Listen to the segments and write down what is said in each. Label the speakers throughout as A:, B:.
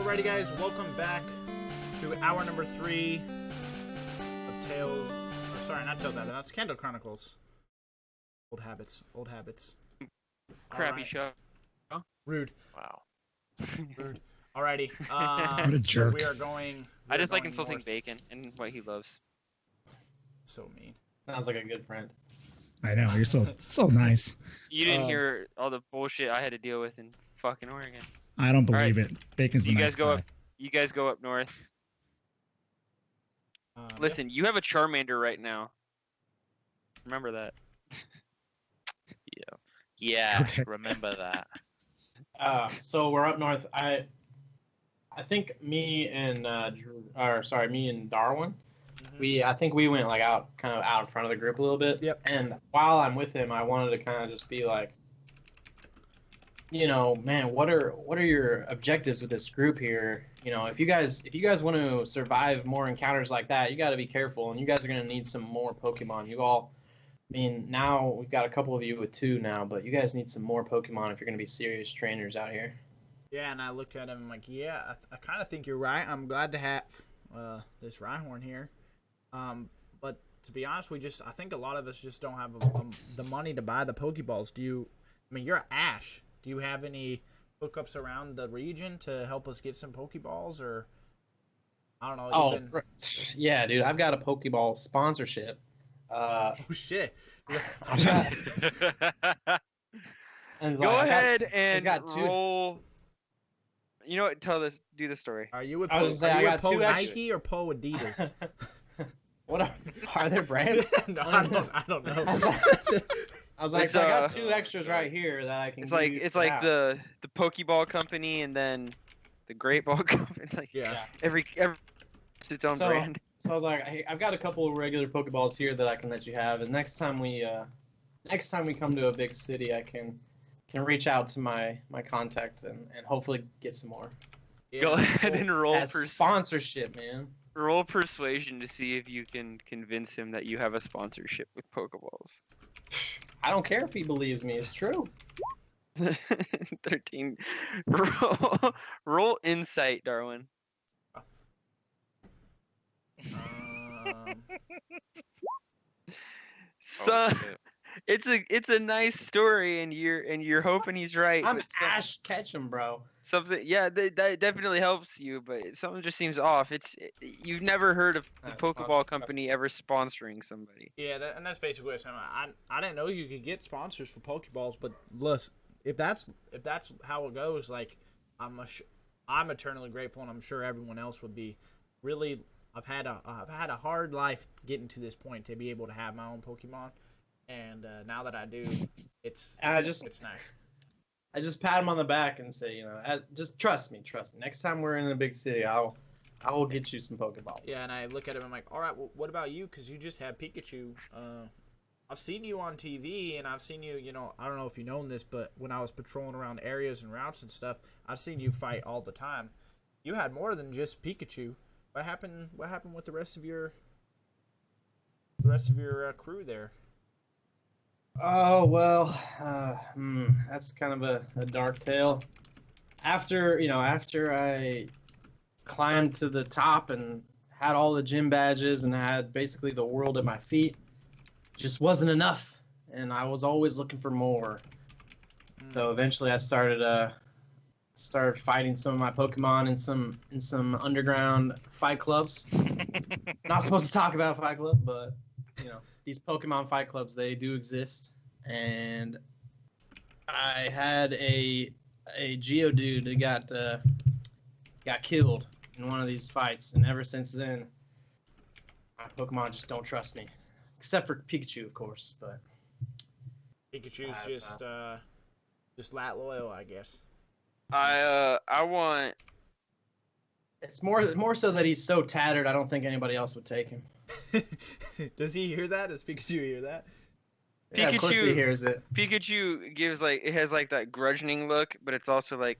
A: Alrighty guys, welcome back to hour number 3 of Tales, or sorry, not Tales, that's Kanto KroniKales. Old habits.
B: Crappy
A: Right.
B: show.
A: Rude.
B: Wow.
A: Rude. Alrighty.
C: What a jerk.
A: So we are going.
B: I just like
A: going
B: insulting
A: north.
B: Bacon and what he loves.
A: So mean.
D: Sounds like a good friend.
C: I know, you're so nice.
B: You didn't hear all the bullshit I had to deal with in fucking Oregon.
C: I don't believe
B: Alright,
C: it. Bacon's a
B: You
C: nice
B: guys go
C: guy.
B: up. You guys go up north. Listen, you have a Charmander right now. Remember that.
E: Yeah,
C: Okay.
E: remember that.
D: So we're up north. I think me and me and Darwin, I think we went like kind of out in front of the group a little bit.
A: Yep.
D: And while I'm with him, I wanted to kind of just be like, you know, man, what are your objectives with this group here? You know, if you guys want to survive more encounters like that, you got to be careful, and you guys are gonna need some more Pokemon. I mean, now we've got a couple of you with 2 now, but you guys need some more Pokemon if you're going to be serious trainers out here.
A: Yeah, and I looked at him and I'm like, yeah, I kind of think you're right. I'm glad to have this Rhyhorn here. But to be honest, I think a lot of us just don't have the money to buy the Pokeballs. I mean, you're Ash. Do you have any hookups around the region to help us get some Pokeballs, or I don't know?
D: Yeah, dude, I've got a Pokeball sponsorship.
A: Oh shit!
B: Go ahead and
D: got 2.
B: roll. You know what? Do the story.
A: Are you with
D: I was gonna say, I got
A: Poe
D: 2 extra.
A: Nike or Poe Adidas?
D: What are there brands?
A: No, I don't know.
D: I was like,
B: It's,
D: so I got 2 extras right here that I can.
B: It's like the Pokeball company and then the Great Ball company. Like
A: Yeah.
B: every it's its own brand.
D: So I was like, hey, I've got a couple of regular Pokeballs here that I can let you have, and next time we come to a big city, I can reach out to my contact and hopefully get some more.
A: Yeah.
B: Go ahead and roll
D: That's sponsorship, man.
B: roll persuasion to see if you can convince him that you have a sponsorship with Pokeballs.
D: I don't care if he believes me. It's true.
B: 13. Roll insight, Darwin. So it's a nice story, and you're hoping he's right.
D: I'm
B: but
D: Ash Ketchum, bro.
B: something, yeah, that definitely helps you, but something just seems off. You've never heard of the
D: That's
B: Pokeball company ever sponsoring somebody.
A: Yeah, and that's basically what I'm saying. I didn't know you could get sponsors for Pokeballs, but listen, if that's how it goes, like I'm eternally grateful, and I'm sure everyone else would be. Really, I've had a hard life getting to this point to be able to have my own Pokemon, and now that I do, it's nice.
D: I just pat him on the back and say, you know, just trust me. Next time we're in a big city, I will get you some Pokeballs.
A: Yeah, and I look at him and I'm like, all right, well, what about you? Because you just had Pikachu. I've seen you on TV, and I've seen you, you know, I don't know if you know this, but when I was patrolling around areas and routes and stuff, I've seen you fight all the time. You had more than just Pikachu. What happened with the rest of your crew there?
D: Oh, well, that's kind of a dark tale. After I climbed to the top and had all the gym badges and had basically the world at my feet, just wasn't enough, and I was always looking for more. So eventually I started fighting some of my Pokemon in some underground fight clubs. Not supposed to talk about Fight Club, but you know, these Pokemon fight clubs, they do exist. And I had a Geodude that got killed in one of these fights, and ever since then, my Pokemon just don't trust me, except for Pikachu, of course. But
A: Pikachu's just lat loyal, I guess.
B: I want.
D: it's more so that he's so tattered, I don't think anybody else would take him.
A: Does he hear that? Does Pikachu hear that?
D: Yeah, of course he hears it.
B: Pikachu has like that grudging look, but it's also like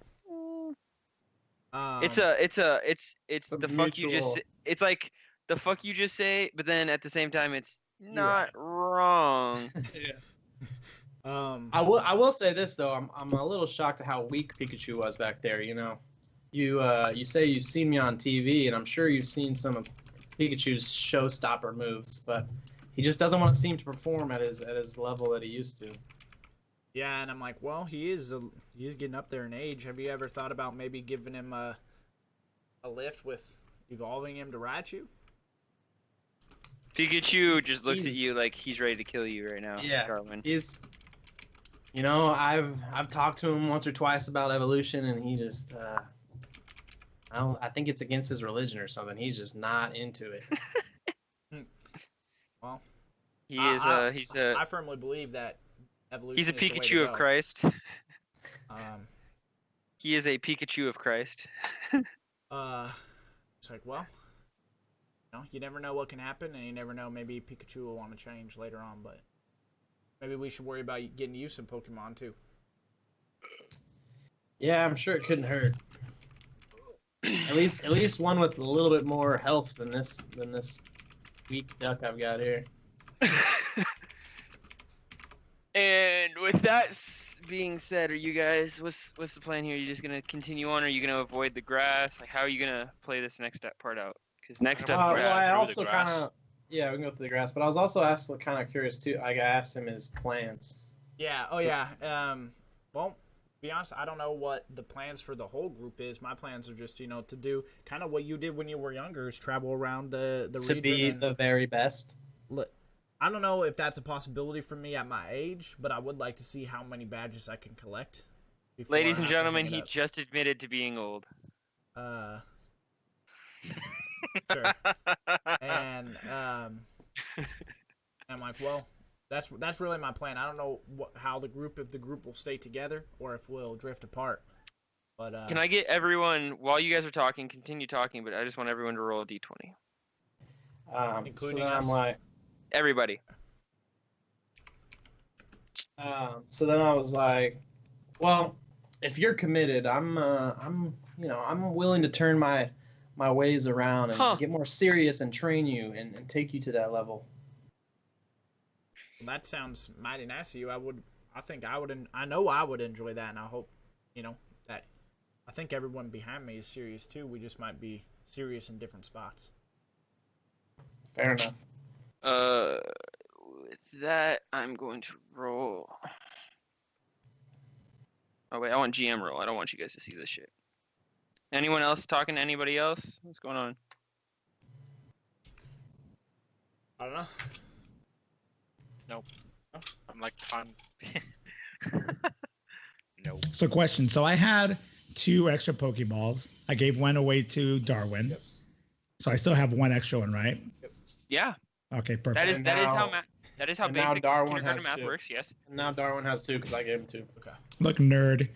B: it's the fuck you just. It's like the fuck you just say, but then at the same time, it's not wrong.
D: I will say this though, I'm a little shocked at how weak Pikachu was back there. You know, you say you've seen me on TV, and I'm sure you've seen some of Pikachu's showstopper moves, but he just doesn't want to seem to perform at his level that he used to.
A: Yeah, and I'm like, well, he is getting up there in age. Have you ever thought about maybe giving him a lift with evolving him to Raichu?
B: Pikachu just looks at you like he's ready to kill you right now.
D: Yeah,
B: Darwin.
D: he's. I've talked to him once or twice about evolution, and he just I think it's against his religion or something. He's just not into it.
A: Well,
B: I
A: firmly believe that evolution.
B: He's a
A: is the way
B: Pikachu
A: to
B: of
A: go.
B: Christ. He is a Pikachu of Christ.
A: It's like, well, you never know what can happen, and you never know. Maybe Pikachu will want to change later on, but maybe we should worry about getting you some Pokemon too.
D: Yeah, I'm sure it couldn't hurt. At least one with a little bit more health than this weak duck I've got here.
B: And with that being said, are you guys? What's the plan here? Are you just gonna continue on, or are you gonna avoid the grass? Like, how are you gonna play this next part out? Because next up,
D: Well, I
E: through the
D: also
E: grass.
D: kind of we can go through the grass, but I was also kind of curious too. I asked him his plans.
A: Yeah. Oh yeah. Well, to be honest, I don't know what the plans for the whole group is. My plans are just to do kind of what you did when you were younger, is travel around the
D: To
A: region.
D: be
A: And
D: the very best.
A: I don't know if that's a possibility for me at my age, but I would like to see how many badges I can collect. before
B: ladies
A: I
B: and
A: have to
B: gentlemen,
A: hang it
B: he
A: up.
B: just admitted to being old.
A: Sure. And I'm like, well, that's really my plan. I don't know if the group will stay together or if we'll drift apart. But
B: Can I get everyone, while you guys are talking, continue talking, but I just want everyone to roll a d20.
A: Including
D: so then
A: us?
D: I'm like,
B: Everybody.
D: so then I was like, well, if you're committed, I'm willing to turn my ways around and get more serious and train you and take you to that level.
A: that sounds mighty nice of you. I know I would enjoy that, and I hope that. I think everyone behind me is serious too. We just might be serious in different spots.
D: Fair enough.
B: With that, I'm going to roll. Oh wait, I want GM roll. I don't want you guys to see this shit. Anyone else talking to anybody else? What's going on?
A: I don't know.
E: Nope. I'm like fun. No.
C: So question. So I had 2 extra Pokeballs. I gave one away to Darwin.
A: Yep.
C: So I still have 1 extra one, right?
B: Yeah,
C: Okay, perfect.
B: that is
D: And
B: that is how
D: now-
B: that is how
D: and now
B: basic
D: Darwin
B: kindergarten
D: has
B: math
D: 2.
B: works. Yes.
D: And now Darwin has 2 because I gave him 2.
C: Look, nerd.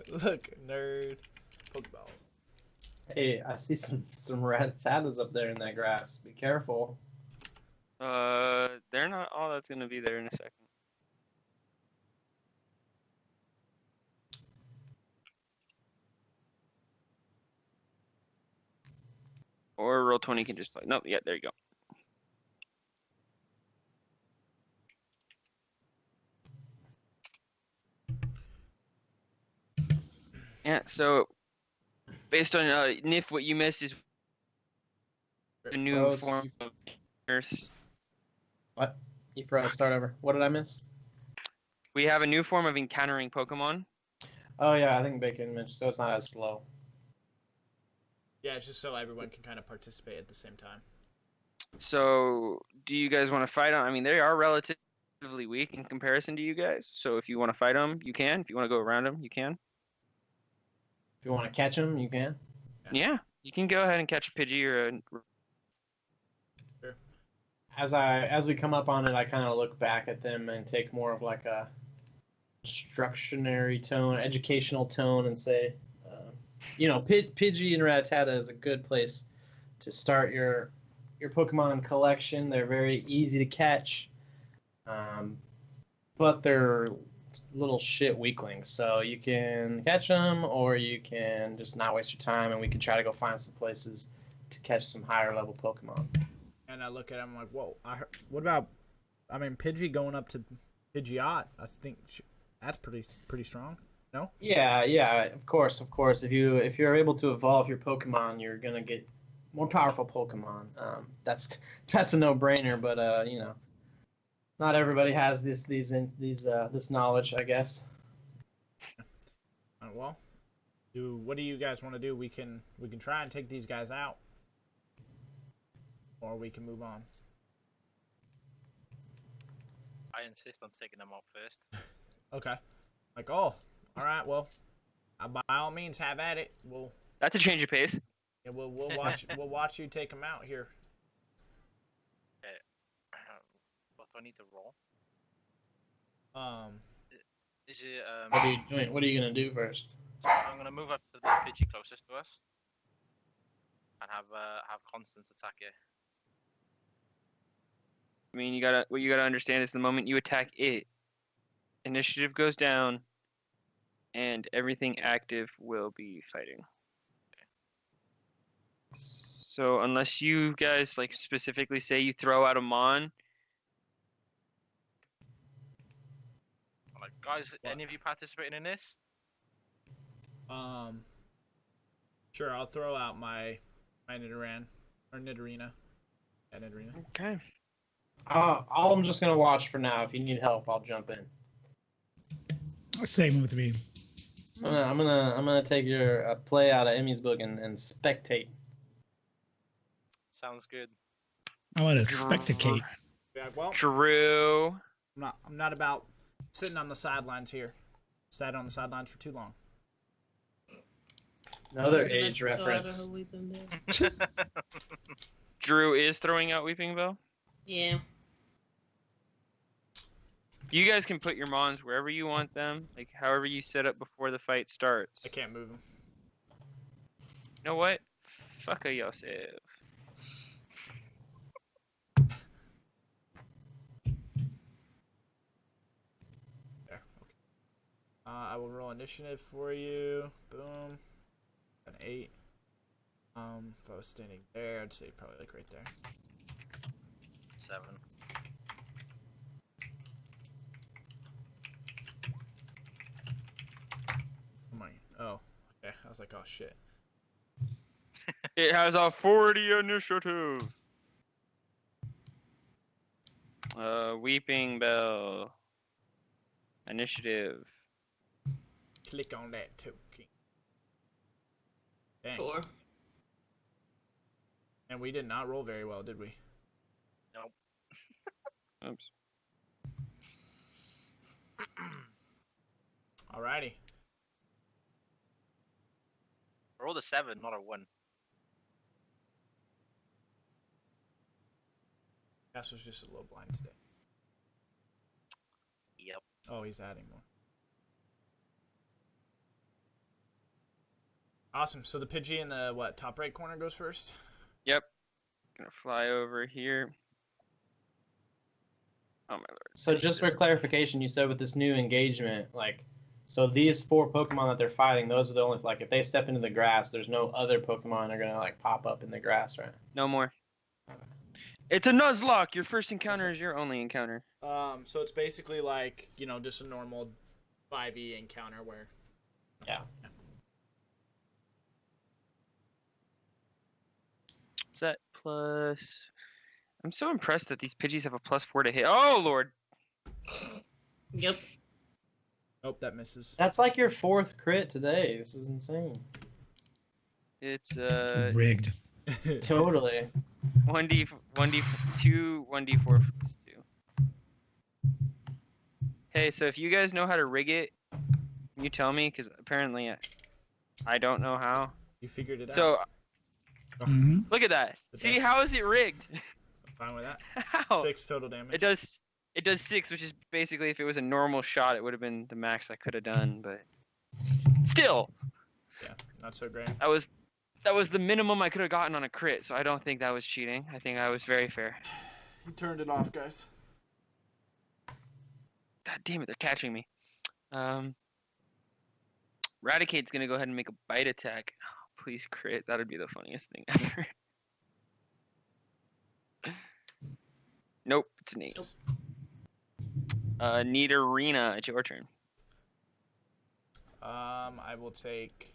A: Look, nerd. Pokeballs.
D: Hey, I see some Rattatas up there in that grass. Be careful.
B: They're not all that's gonna be there in a second. Or Roll20 can just play. No, yeah, there you go. Yeah, so based on Nif, what you missed is a new
D: Froze.
B: form of nurse.
D: What? You forgot to start over. What did I miss?
B: We have a new form of encountering Pokemon.
D: Oh yeah, I think Bacon mentioned, so it's not as slow.
A: Yeah, it's just so everyone can kind of participate at the same time.
B: So, do you guys want to fight them? I mean, they are relatively weak in comparison to you guys. So, if you want to fight them, you can. If you want to go around them, you can.
D: If you want to catch them, you can.
B: Yeah, you can go ahead and catch a Pidgey or a.
D: As we come up on it, I kind of look back at them and take more of like a instructionary tone, educational tone, and say, Pidgey and Rattata is a good place to start your Pokemon collection. They're very easy to catch, but they're little shit weaklings. So you can catch them, or you can just not waste your time, and we can try to go find some places to catch some higher level Pokemon.
A: And I look at him like, whoa, what about, Pidgey going up to Pidgeot? I think That's pretty strong. No?
D: Yeah, of course. If you're able to evolve your Pokemon, you're gonna get more powerful Pokemon. That's a no-brainer, but not everybody has this knowledge, I guess.
A: Well, what do you guys want to do? We can try and take these guys out, or we can move on.
E: I insist on taking them out first.
A: Okay. Like, oh, all right. Well, by all means, have at it.
B: That's a change of pace.
A: Yeah, we'll watch you take them out here.
E: Okay. What do I need to roll? Is it
D: What are you doing? What are you gonna do first?
E: I'm gonna move up to the Pidgey closest to us, and have Constance attack it.
B: I mean, what you gotta understand is the moment you attack it, initiative goes down, and everything active will be fighting. So unless you guys like specifically say you throw out a Mon,
E: I'm like, guys, any of you participating in this?
A: Sure. I'll throw out my Nidorina. Yeah, Nidorina.
B: okay.
D: I'm just gonna watch for now. If you need help, I'll jump in.
C: Same with me.
D: I'm gonna take your play out of Emmy's book and spectate.
E: Sounds good.
C: I want to spectate.
A: Yeah. Well,
B: Drew.
A: I'm not about sitting on the sidelines here. Sat on the sidelines for too long.
D: Another age reference.
B: Drew is throwing out Weeping Bell.
F: Yeah.
B: You guys can put your Mons wherever you want them, like however you set up before the fight starts.
A: I can't move them.
B: You know what? Fuck yourself.
A: There. Okay. I will roll initiative for you. Boom. An 8. If I was standing there, I'd say probably like right there.
E: 7.
A: Oh, okay. I was like, oh shit.
B: It has a 40 initiative. Weeping Bell. Initiative.
A: Click on that token. Dang.
F: 4.
A: And we did not roll very well, did we?
E: Nope.
B: Oops.
A: Alrighty.
E: I rolled a 7, not a 1.
A: Cass was just a little blind today.
E: Yep.
A: Oh, he's adding more. Awesome. So the Pidgey in the top right corner goes first?
B: Yep. Gonna fly over here. Oh my lord.
D: So just for clarification, you said with this new engagement, so these 4 Pokemon that they're fighting, those are the only, if they step into the grass, there's no other Pokemon that are gonna pop up in the grass, right?
B: No more. It's a Nuzlocke. Your first encounter is your only encounter.
A: So it's basically like, just a normal 5e encounter where...
D: Yeah.
B: Set plus... I'm so impressed that these Pidgeys have a +4 to hit. Oh, Lord.
F: Yep.
A: Nope, that misses.
D: That's like your 4th crit today. This is insane.
B: It's,
C: Rigged.
D: Totally.
B: 1d2, 1d4 plus 2. Hey, so if you guys know how to rig it, can you tell me? Because apparently I don't know how.
A: You figured it out.
B: So,
C: Mm-hmm.
B: look at that. See, how is it rigged?
A: Fine with that.
B: How?
A: 6 total damage.
B: It does 6, which is basically, if it was a normal shot, it would have been the max I could have done, but still.
A: Yeah, not so great.
B: That was the minimum I could have gotten on a crit, so I don't think that was cheating. I think I was very fair.
A: You turned it off, guys.
B: God damn it, they're catching me. Raticate's gonna go ahead and make a bite attack. Oh, please crit. That'd be the funniest thing ever. Nope, it's an 8. Nidorina, it's your turn.
A: I will take.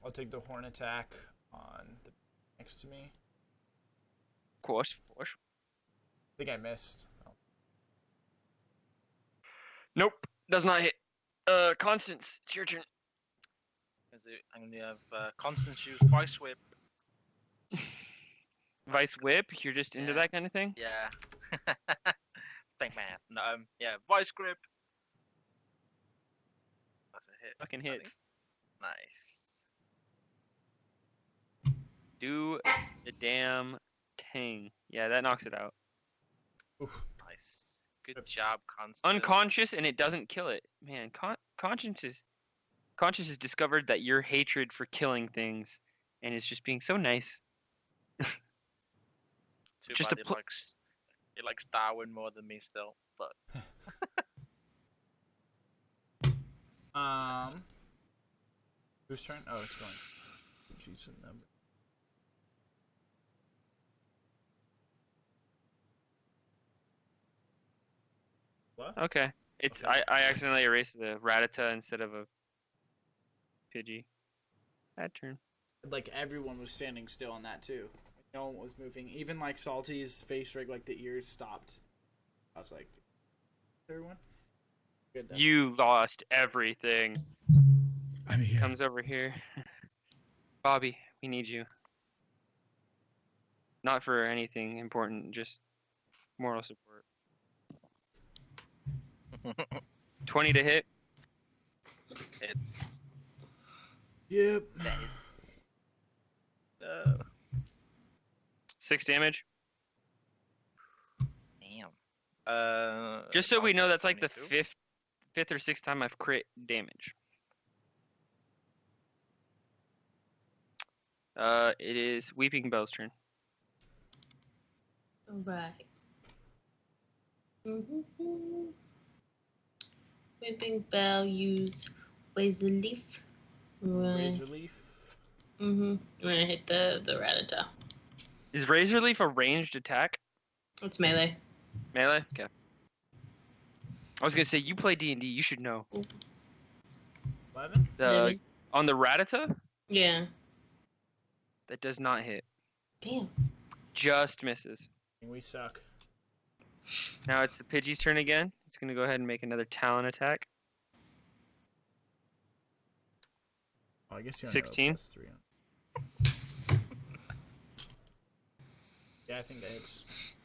A: I'll take the horn attack on the next to me.
B: Of course.
A: I think I missed. Oh.
B: Nope, does not hit. Constance, it's your turn.
E: I'm gonna have Constance use Vice Whip.
B: Vice whip. You're just into
E: Yeah.
B: that kind of thing.
E: Yeah. Think math. No, yeah, Vice Grip. That's a hit.
B: Fucking
E: I think.
B: hits.
E: Nice.
B: Do the damn thing. Yeah, that knocks it out.
A: Oof.
E: Nice. Good job, Constance.
B: Unconscious, and it doesn't kill it. Man, conscience has discovered that your hatred for killing things, and is just being so nice.
E: Too
B: just
E: bad
B: a
E: he likes Darwin more than me still, but
A: Whose turn? Oh, it's going. Jeez, a number. What?
B: Okay. It's
A: Okay.
B: I accidentally erased the Ratata instead of a Pidgey. Bad turn.
A: Like everyone was standing still on that too. No one was moving. Even like Salty's face rig, like the ears stopped. I was like, everyone. Good.
B: You lost everything.
C: I'm here.
B: Comes over here. Bobby, we need you. Not for anything important, just moral support. 20 to hit.
A: Yep.
B: 6 damage.
E: damn.
B: Just so we know, that's like the
E: 22.
B: fifth or sixth time I've crit damage. It is Weeping Bell's turn.
F: Alright. Whipping Bell use Razor Leaf.
A: Razor leaf.
F: I'm gonna hit the Ratata.
B: Is Razor Leaf a ranged attack?
F: It's melee.
B: Melee? Okay. I was gonna say, you play D&D, you should know.
A: 11.
F: Really?
B: On the Ratata,
F: Yeah.
B: that does not hit.
F: Damn.
B: Just misses.
A: We suck.
B: Now it's the Pidgey's turn again. It's gonna go ahead and make another Talon attack.
A: Oh, I guess you're
B: 16?
A: on +3 on. Yeah, I think that hits.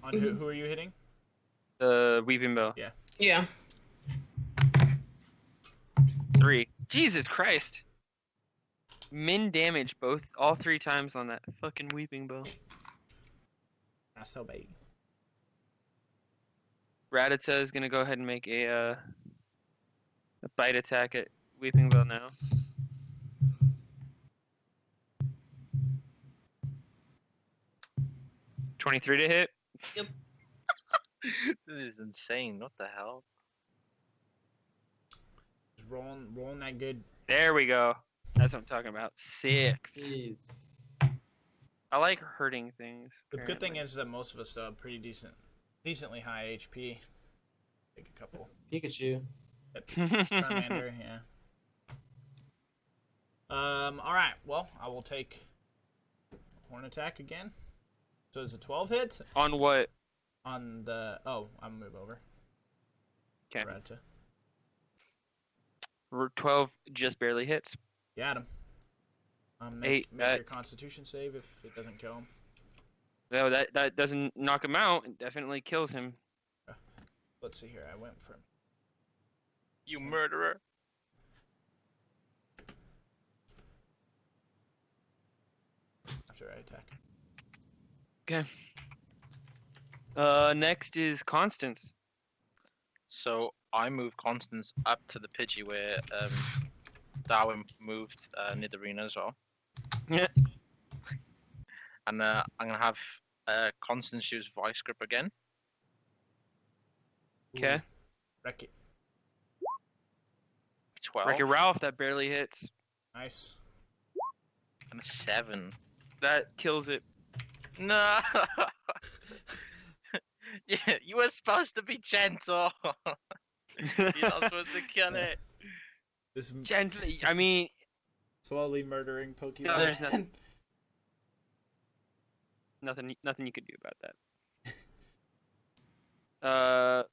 A: On who are you hitting?
B: The Weeping Bell.
F: Yeah.
B: 3. Jesus Christ. Min damage all 3 times on that fucking Weeping Bell.
A: Not so bad.
B: Rattata is gonna go ahead and make a bite attack at Weeping Bell now. $23 to hit.
E: This is insane. What the hell?
A: Just rolling that good.
B: There we go. That's what I'm talking about. Sick.
D: Jeez.
B: I like hurting things.
A: The good thing
B: apparently.
A: is that most of us still have pretty decently high HP. Take a couple.
D: Pikachu.
A: Charmander, yeah. All right. Well, I will take horn attack again. So is it 12 hit
B: On what?
A: on the? Oh, I'm gonna move over.
B: 'Kay.
A: Ratata.
B: 12 just barely hits.
A: Got him.
B: Eight,
A: Make your
B: that-
A: Constitution save if it doesn't kill him.
B: No, that doesn't knock him out. It definitely kills him.
A: Let's see here. I went from.
E: You murderer.
A: After I attack.
B: Okay. Next is Constance.
E: So I move Constance up to the Pidgey where Darwin moved near the arena as well.
B: Yeah.
E: And I'm gonna have Constance use Vice Grip again.
B: Okay.
A: Wreck it.
E: 12
B: Wreck-It Ralph, that barely hits.
A: Nice.
E: and a 7.
B: That kills it.
E: No. Yeah, you were supposed to be gentle. You're not supposed to kill it.
A: This
B: Gently. I mean,
A: slowly murdering Pokemon.
B: no, there's nothing. Nothing you could do about that.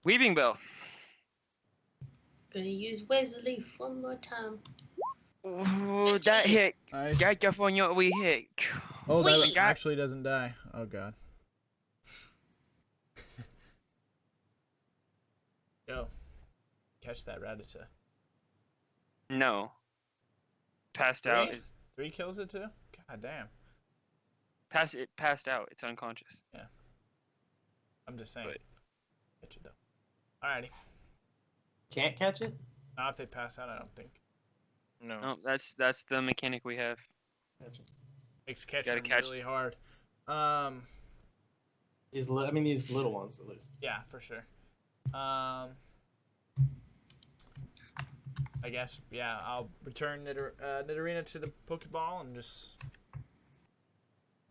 B: Weeping Bell.
F: Gonna use Wesley Leaf one more time.
B: Ooh, that hit.
A: Nice.
B: California, we hit.
A: Oh, that
F: Wait.
A: actually doesn't die. Oh god. Yo, catch that Rattata.
B: No. Passed out.
A: Three? 3 kills it too? God damn.
B: It passed out. It's unconscious.
A: I'm just saying.
E: Wait.
A: Catch it though. Alrighty.
D: Can't catch it?
A: Not if they pass out, I don't think.
E: No.
B: No, that's the mechanic we have.
D: Gotcha.
A: Makes catching them
B: catch-
A: really hard.
D: These little ones at least.
A: Yeah, for sure. I guess, yeah, I'll return Nidorina to the Pokeball and just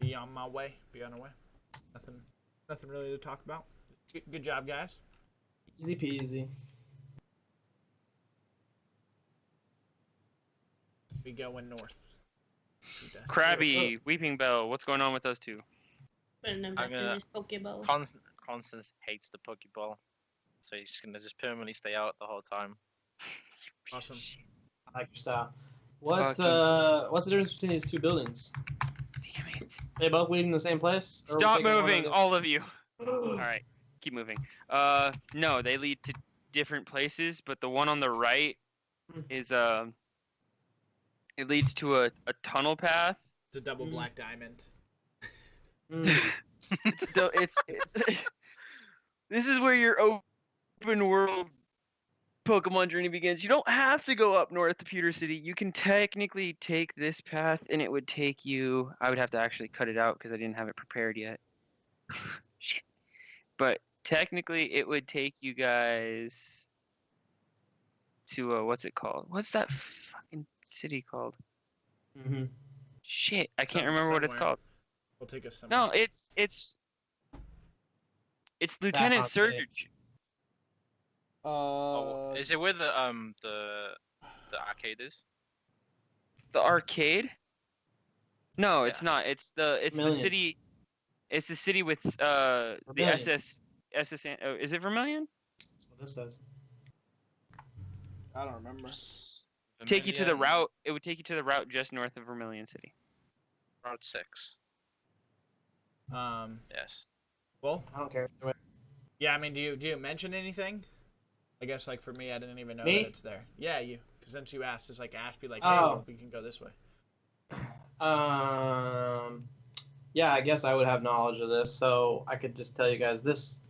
A: be on my way. Be on our way. Nothing really to talk about. Good job, guys.
D: Easy peasy.
A: We going north.
B: Krabby, Weeping Bell. What's going on with those two?
F: Putting them back in
E: gonna-
F: his Pokeball.
E: Constance hates the Pokeball, so he's gonna just permanently stay out the whole time.
A: Awesome.
D: I like your style. What's the difference between these two buildings?
B: Damn it.
D: They both lead in the same place? Or are we
B: Stop
D: taking one
B: moving,
D: of
B: all of you. Alright, keep moving. No, they lead to different places, but the one on the right is it leads to a tunnel path.
A: It's a double black diamond.
B: It's this is where your open world Pokemon journey begins. You don't have to go up north to Pewter City. You can technically take this path, and it would take you. I would have to actually cut it out because I didn't have it prepared yet. Shit. But technically, it would take you guys to what's it called? What's that fucking city called?
D: Mm-hmm.
B: Shit, I can't remember what it's
A: Somewhere.
B: called.
A: We'll take us somewhere.
B: No, it's Lieutenant
D: City.
B: Surge.
E: Is it where the arcade is?
B: The arcade? No, it's
E: Yeah.
B: not. It's the
D: Vermilion.
B: city. It's the city with the
D: Vermilion.
B: SS. Oh, is it Vermilion?
D: That's what this says.
A: I don't remember.
B: Take you to the
E: Vermilion,
B: route. It would take you to the route just north of Vermilion City.
E: Route 6. Yes.
A: Well,
D: I don't care.
A: yeah. I mean, do you mention anything? I guess like for me, I didn't even know
D: Me?
A: that it's there. Yeah, you. Because since you asked, it's like Ash be like, hey,
D: Oh.
A: we can go this way.
D: Yeah, I guess I would have knowledge of this, so I could just tell you guys this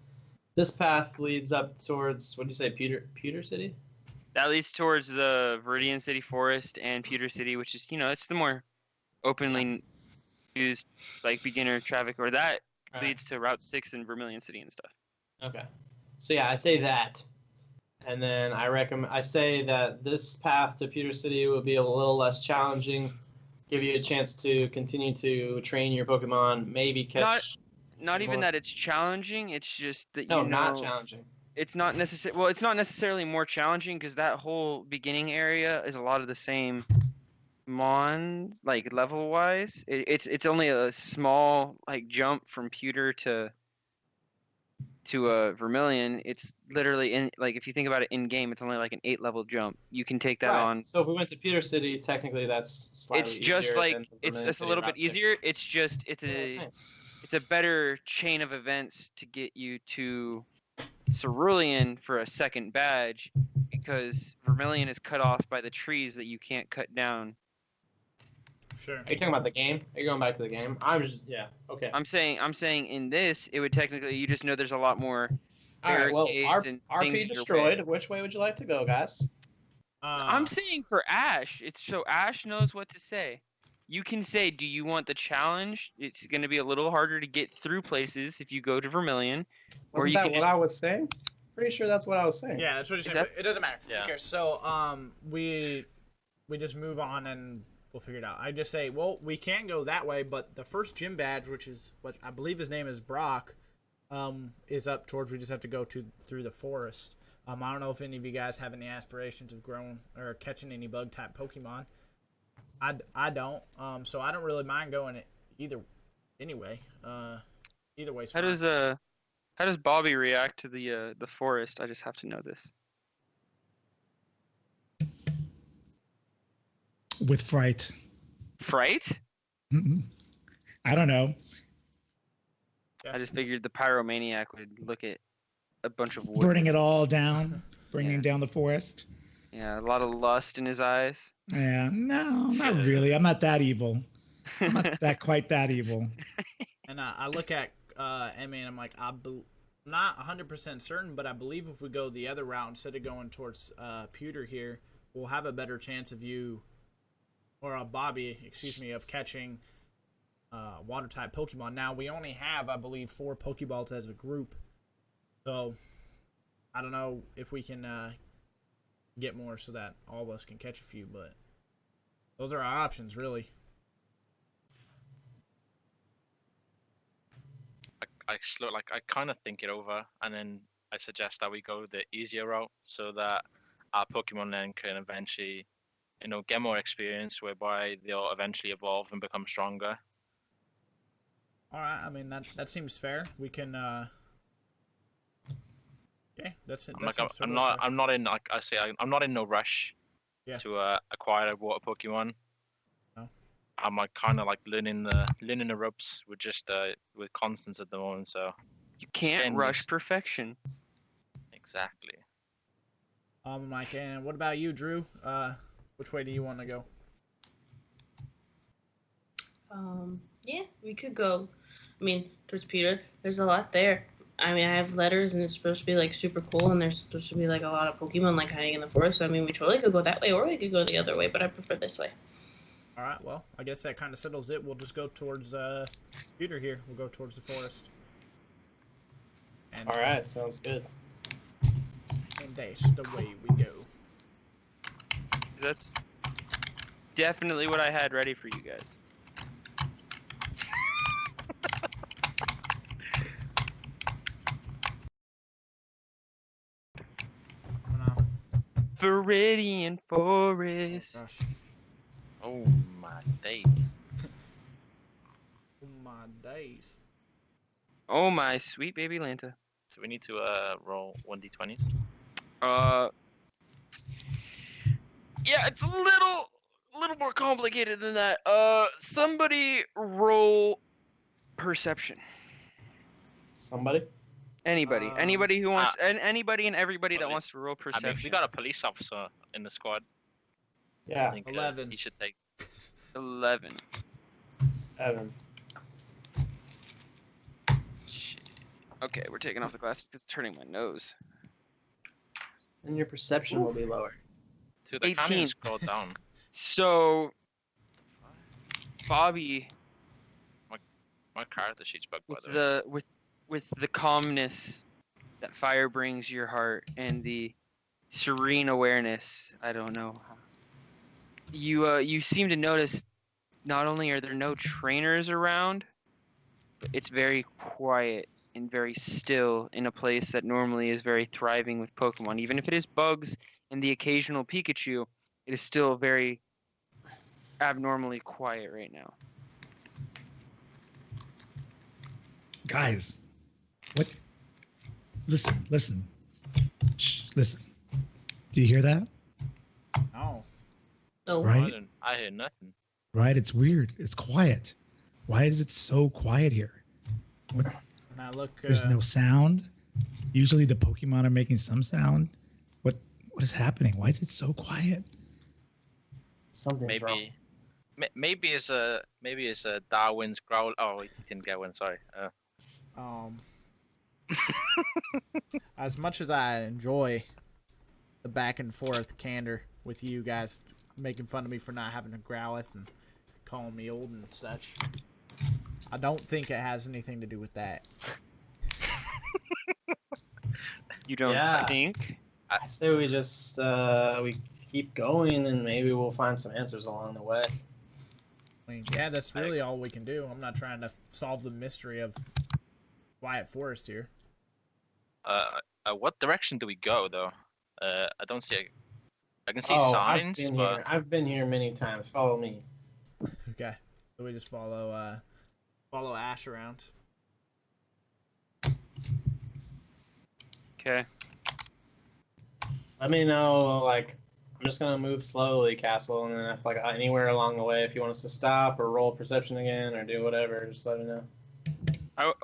D: path leads up towards, what did you say, Pewter City?
B: That leads towards the Viridian City Forest and Pewter City, which is it's the more openly used like beginner traffic, or that
D: Right.
B: leads to Route 6 in Vermilion City and stuff.
D: Okay. So yeah, I say that. And then I say that this path to Pewter City will be a little less challenging, give you a chance to continue to train your Pokemon, maybe catch.
B: Not even
D: more.
B: that it's challenging. It's just that
D: No, not challenging.
B: It's not necessary. Well, it's not necessarily more challenging because that whole beginning area is a lot of the same mon, like level wise. It's only a small like jump from Pewter to Vermilion. It's literally if you think about it in game, it's only like an 8-level jump. You can take that
D: Right.
B: on.
D: So if we went to Pewter City, technically that's slightly
B: It's just
D: easier
B: like
D: than
B: it's
D: Vermilion
B: a
D: City
B: little
D: Route
B: bit
D: 6.
B: easier. It's just
D: Yeah, same.
B: it's a better chain of events to get you to Cerulean for a second badge, because Vermilion is cut off by the trees that you can't cut down.
A: Sure.
D: Are you talking about the game? Are you going back to the game? Okay.
B: I'm saying in this, it would technically, you just know there's a lot more
D: All right. Well,
B: barricades and things in
D: RP
B: your
D: destroyed.
B: way.
D: Which way would you like to go, guys?
B: I'm saying for Ash, it's so Ash knows what to say. You can say, do you want the challenge? It's going to be a little harder to get through places if you go to Vermilion. Or
D: Wasn't
B: you
D: that
B: can
D: what
B: just,
D: I was saying? Pretty sure that's what I was saying.
A: Yeah, that's what you said.
B: that-
A: But it doesn't matter.
E: Yeah.
A: Who cares? So we just move on and we'll figure it out. I just say, well, we can't go that way, but the first gym badge, which is what I believe his name is Brock, is up towards. We just have to go through the forest. I don't know if any of you guys have any aspirations of growing or catching any bug type Pokemon. I don't. So I don't really mind going it either. Anyway, either way's fine.
B: How does Bobby react to the forest? I just have to know this.
C: With fright.
B: Fright?
C: I don't know.
A: Yeah.
B: I just figured the pyromaniac would look at a bunch of wood.
C: Burning it all down, bringing
B: Yeah.
C: down the forest.
B: Yeah, a lot of lust in his eyes.
C: Yeah, no, not really. I'm not that evil. I'm not quite that evil.
A: And I look at Emmy and I'm like, I'm not 100% certain, but I believe if we go the other route instead of going towards Pewter here, we'll have a better chance of you, or Bobby, excuse me, of catching water type Pokemon. Now we only have, I believe, 4 Pokeballs as a group, so I don't know if we can get more so that all of us can catch a few, but those are our options, really.
E: I kind of think it over, and then I suggest that we go the easier route so that our Pokemon then can eventually, get more experience, whereby they'll eventually evolve and become stronger.
A: All right, I mean that seems fair. We can. Yeah, that's it.
E: I'm not in like I say I'm not in no rush to acquire a water Pokemon.
A: No.
E: I'm like kind of like learning the ropes with just with Constance at the moment, so
B: You can't rush perfection.
E: exactly.
A: Mike, and what about you, Drew? Which way do you want to go?
F: Yeah, we could go. I mean, towards Peter. There's a lot there. I mean, I have letters, and it's supposed to be like super cool, and there's supposed to be like a lot of Pokemon like hiding in the forest. So I mean, we totally could go that way, or we could go the other way. But I prefer this way.
A: All right, well, I guess that kind of settles it. We'll just go towards Peter here. We'll go towards the forest. And,
D: All right, sounds good.
A: And that's the way we go.
B: That's definitely what I had ready for you guys. Viridian Forest.
A: Gosh.
E: Oh my days.
A: Oh my days.
B: Oh my sweet baby Lanta.
E: So we need to roll 1d20s.
B: Yeah, it's a little more complicated than that. Somebody roll perception.
D: Somebody?
B: Anybody who wants, and anybody and everybody that wants to roll
E: I
B: perception.
E: mean, we got a police officer in the squad. I
D: Yeah,
E: think
A: 11.
E: he should take.
B: 11.
D: 7.
B: Okay, we're taking off the glasses because it's turning my nose.
D: And your perception will be lower.
E: Dude, I can't
B: 18.
E: even scroll down.
B: So, Bobby,
E: My character sheet's bugged, by
B: with
E: the way.
B: with the calmness that fire brings your heart and the serene awareness, I don't know. You seem to notice not only are there no trainers around, but it's very quiet and very still in a place that normally is very thriving with Pokemon. Even if it is bugs and the occasional Pikachu, it is still very abnormally quiet right now.
C: Guys, what? Listen. Shh, listen. Do you hear that?
A: Oh.
F: So
C: Right?
E: I hear nothing.
C: Right? It's weird. It's quiet. Why is it so quiet here? What?
A: And I look.
C: There's no sound. Usually the Pokemon are making some sound. What is happening? Why is it so quiet?
D: Something's wrong.
E: Maybe it's a Darwin's growl. Oh, he didn't get one. Sorry.
A: As much as I enjoy the back and forth candor with you guys making fun of me for not having a Growlithe and calling me old and such, I don't think it has anything to do with that.
B: You don't
D: Yeah.
B: think?
D: I say we just we keep going and maybe we'll find some answers along the way.
A: I mean, yeah, that's really all we can do. I'm not trying to solve the mystery of Quiet Forest here.
E: What direction do we go though? I don't see. I can see
D: Oh,
E: signs,
D: I've been
E: but
D: here. I've been here many times. Follow me.
A: Okay. So we just follow Ash around.
B: Okay.
D: Let me know. Like, I'm just gonna move slowly, Castle, and then if like anywhere along the way, if you want us to stop or roll perception again or do whatever, just let me know.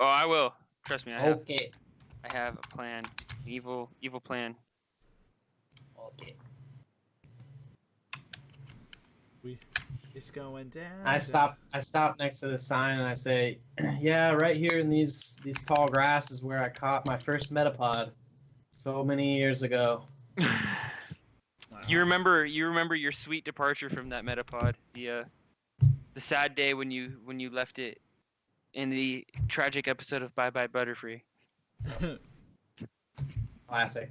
B: I will. Trust me.
D: Okay.
B: I have a plan. Evil plan.
D: Okay.
A: It's going down.
D: I stop next to the sign and I say, "Yeah, right here in these tall grass is where I caught my first metapod, so many years ago."
B: You remember your sweet departure from that metapod, the sad day when you left it in the tragic episode of Bye Bye Butterfree.
D: Classic.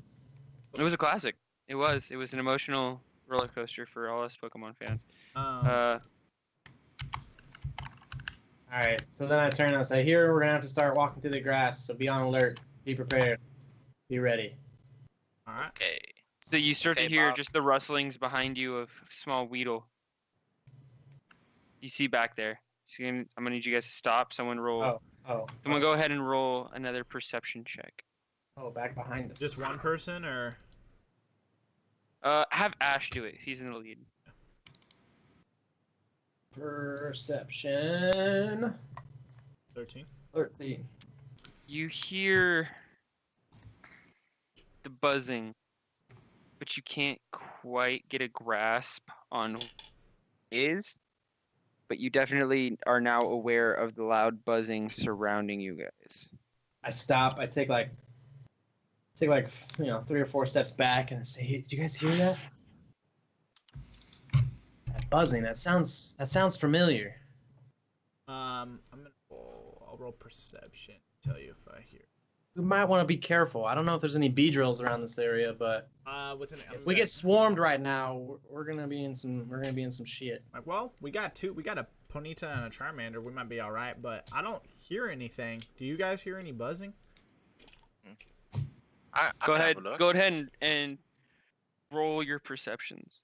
B: It was a classic. It was an emotional roller coaster for all us Pokemon fans.
D: All right. So then I turn and I say, "Here we're gonna have to start walking through the grass. So be on alert. Be prepared. Be ready."
A: All right.
E: okay.
B: So you start
E: Okay,
B: to hear
E: Bob.
B: just the rustlings behind you of small Weedle. You see back there. So I'm gonna need you guys to stop. Someone roll. Someone go ahead and roll another perception check.
D: Oh, back behind us.
A: Just one person or?
B: Have Ash do it. He's in the lead.
D: Perception.
A: 13.
D: 13.
B: You hear the buzzing, but you can't quite get a grasp on what it is. But you definitely are now aware of the loud buzzing surrounding you guys.
D: I stop. I take like 3 or 4 steps back and I say, "Hey, did you guys hear that? That buzzing. That sounds familiar."
A: I'll roll perception. Tell you if I hear.
D: We might want to be careful. I don't know if there's any bee drills around this area, but if we get swarmed right now, we're gonna be in some shit.
A: Like, well, we got a Ponyta and a Charmander. We might be all right, but I don't hear anything. Do you guys hear any buzzing?
E: I
B: Go
E: can have
B: ahead.
E: a look.
B: Go ahead and roll your perceptions.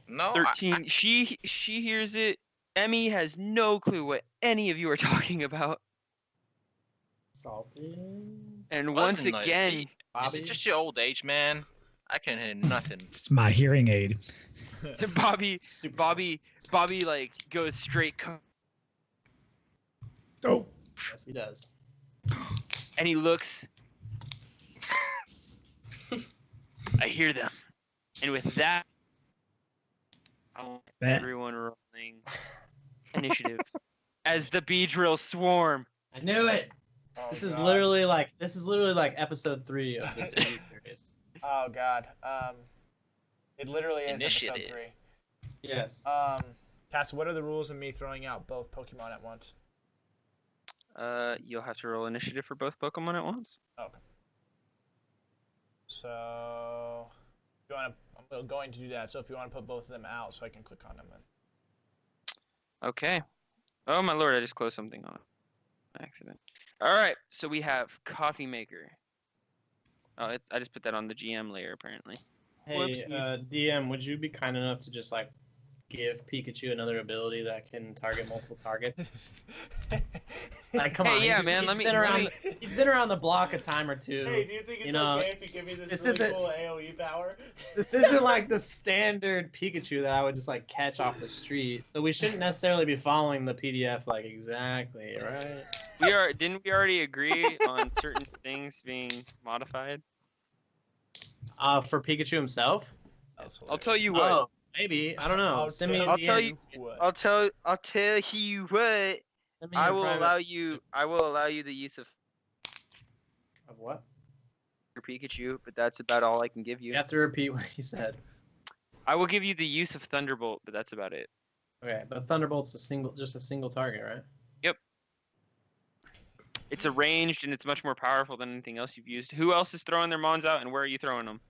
E: No,
B: 13. She hears it. Emmy has no clue what any of you are talking about.
D: Salty.
B: And once
E: Buzzing, like,
B: again,
E: is
D: Bobby.
E: it just your old age, man? I can hear nothing.
C: It's my hearing aid.
B: Bobby
D: Super
B: like goes straight
C: Oh,
D: Yes, he does.
B: and he looks. I hear them, and with that, I want
C: that
B: everyone rolling initiative as the bee drills swarm.
D: I knew it. This is literally like episode 3 of the TV series.
A: Oh God. It literally is
E: Initiative.
A: episode 3.
D: Yes.
A: Cass, what are the rules of me throwing out both Pokemon at once?
B: You'll have to roll initiative for both Pokemon at once.
A: Okay. So, I'm going to do that. So if you want to put both of them out, so I can click on them.
B: Okay. Oh my lord! I just closed something on accident. All right. So we have Coffee Maker. Oh, I just put that on the GM layer apparently.
D: Hey,
B: Whoopsies.
D: DM, would you be kind enough to just like give Pikachu another ability that can target multiple targets? Like, come
B: Hey,
D: on.
B: yeah,
D: he's-
B: man,
D: he's
B: let me-
D: been
B: let
D: around.
B: me-
D: He's been around the block a time or two.
A: Hey, do you think it's
D: You know,
A: okay if you give me this
D: this
A: really
D: isn't-
A: cool AoE power?
D: This isn't like the standard Pikachu that I would just like catch off the street. So we shouldn't necessarily be following the PDF like exactly, right?
B: Didn't we already agree on certain things being modified?
D: For Pikachu himself?
B: I'll tell you what.
D: Oh, maybe. I don't know. Send me
B: I'll
D: the
B: tell
D: end.
B: you-
A: What?
B: I'll tell you what.
D: Send me
B: I
D: your
B: will
D: private-
B: allow you the use of
D: Of what?
B: your Pikachu, but that's about all I can give you.
D: You have to repeat what you said.
B: I will give you the use of Thunderbolt, but that's about it.
D: Okay, but Thunderbolt's just a single target, right?
B: It's a ranged and it's much more powerful than anything else you've used. Who else is throwing their Mons out, and where are you throwing them?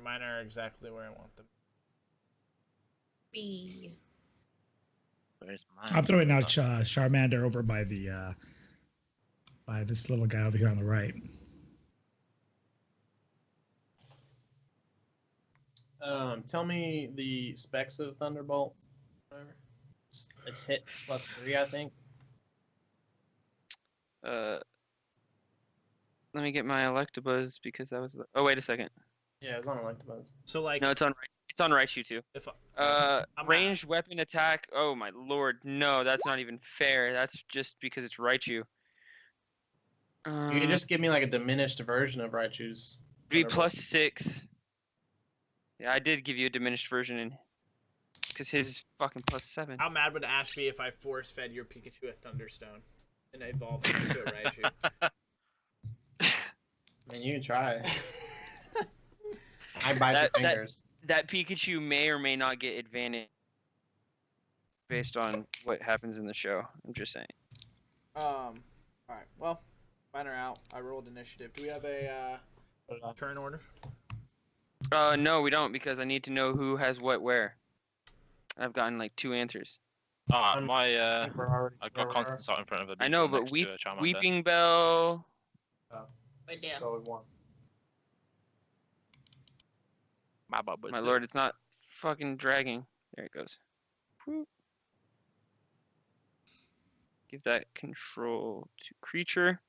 A: Mine are exactly where I want them.
F: B.
E: Where's mine?
C: I'm throwing out Charmander over by the by this little guy over here on the right.
D: Tell me the specs of Thunderbolt. Whatever. It's hit +3, I think.
B: Let me get my Electabuzz because that was. Oh, wait a second.
D: Yeah, it's on Electabuzz.
A: So like,
B: No, it's on Raichu too.
A: if I'm
B: Ranged weapon attack. Oh my lord, no, that's not even fair. That's just because it's Raichu.
D: You can just give me like a diminished version of Raichu's.
B: Be
D: Thunderbolt.
B: +6. Yeah, I did give you a diminished version because his is fucking +7.
A: how mad would Ash be if I force fed your Pikachu a Thunderstone and evolved it into a Raichu?
D: I mean, you can try. I bite your fingers.
B: That Pikachu may or may not get advantage based on what happens in the show. I'm just saying.
A: All right. Well, mine are out. I rolled initiative. Do we have a turn order?
B: No, we don't because I need to know who has what where. I've gotten like 2 answers.
E: I've
D: We're already-
E: got
D: we're-
E: Constance out in front of a
B: I know,
E: beacon
B: but
E: next to a Charmander.
B: Weeping Bell.
F: Right there.
D: So we won.
B: My lord, it's not fucking dragging. There it goes. Whoop. Give that control to creature.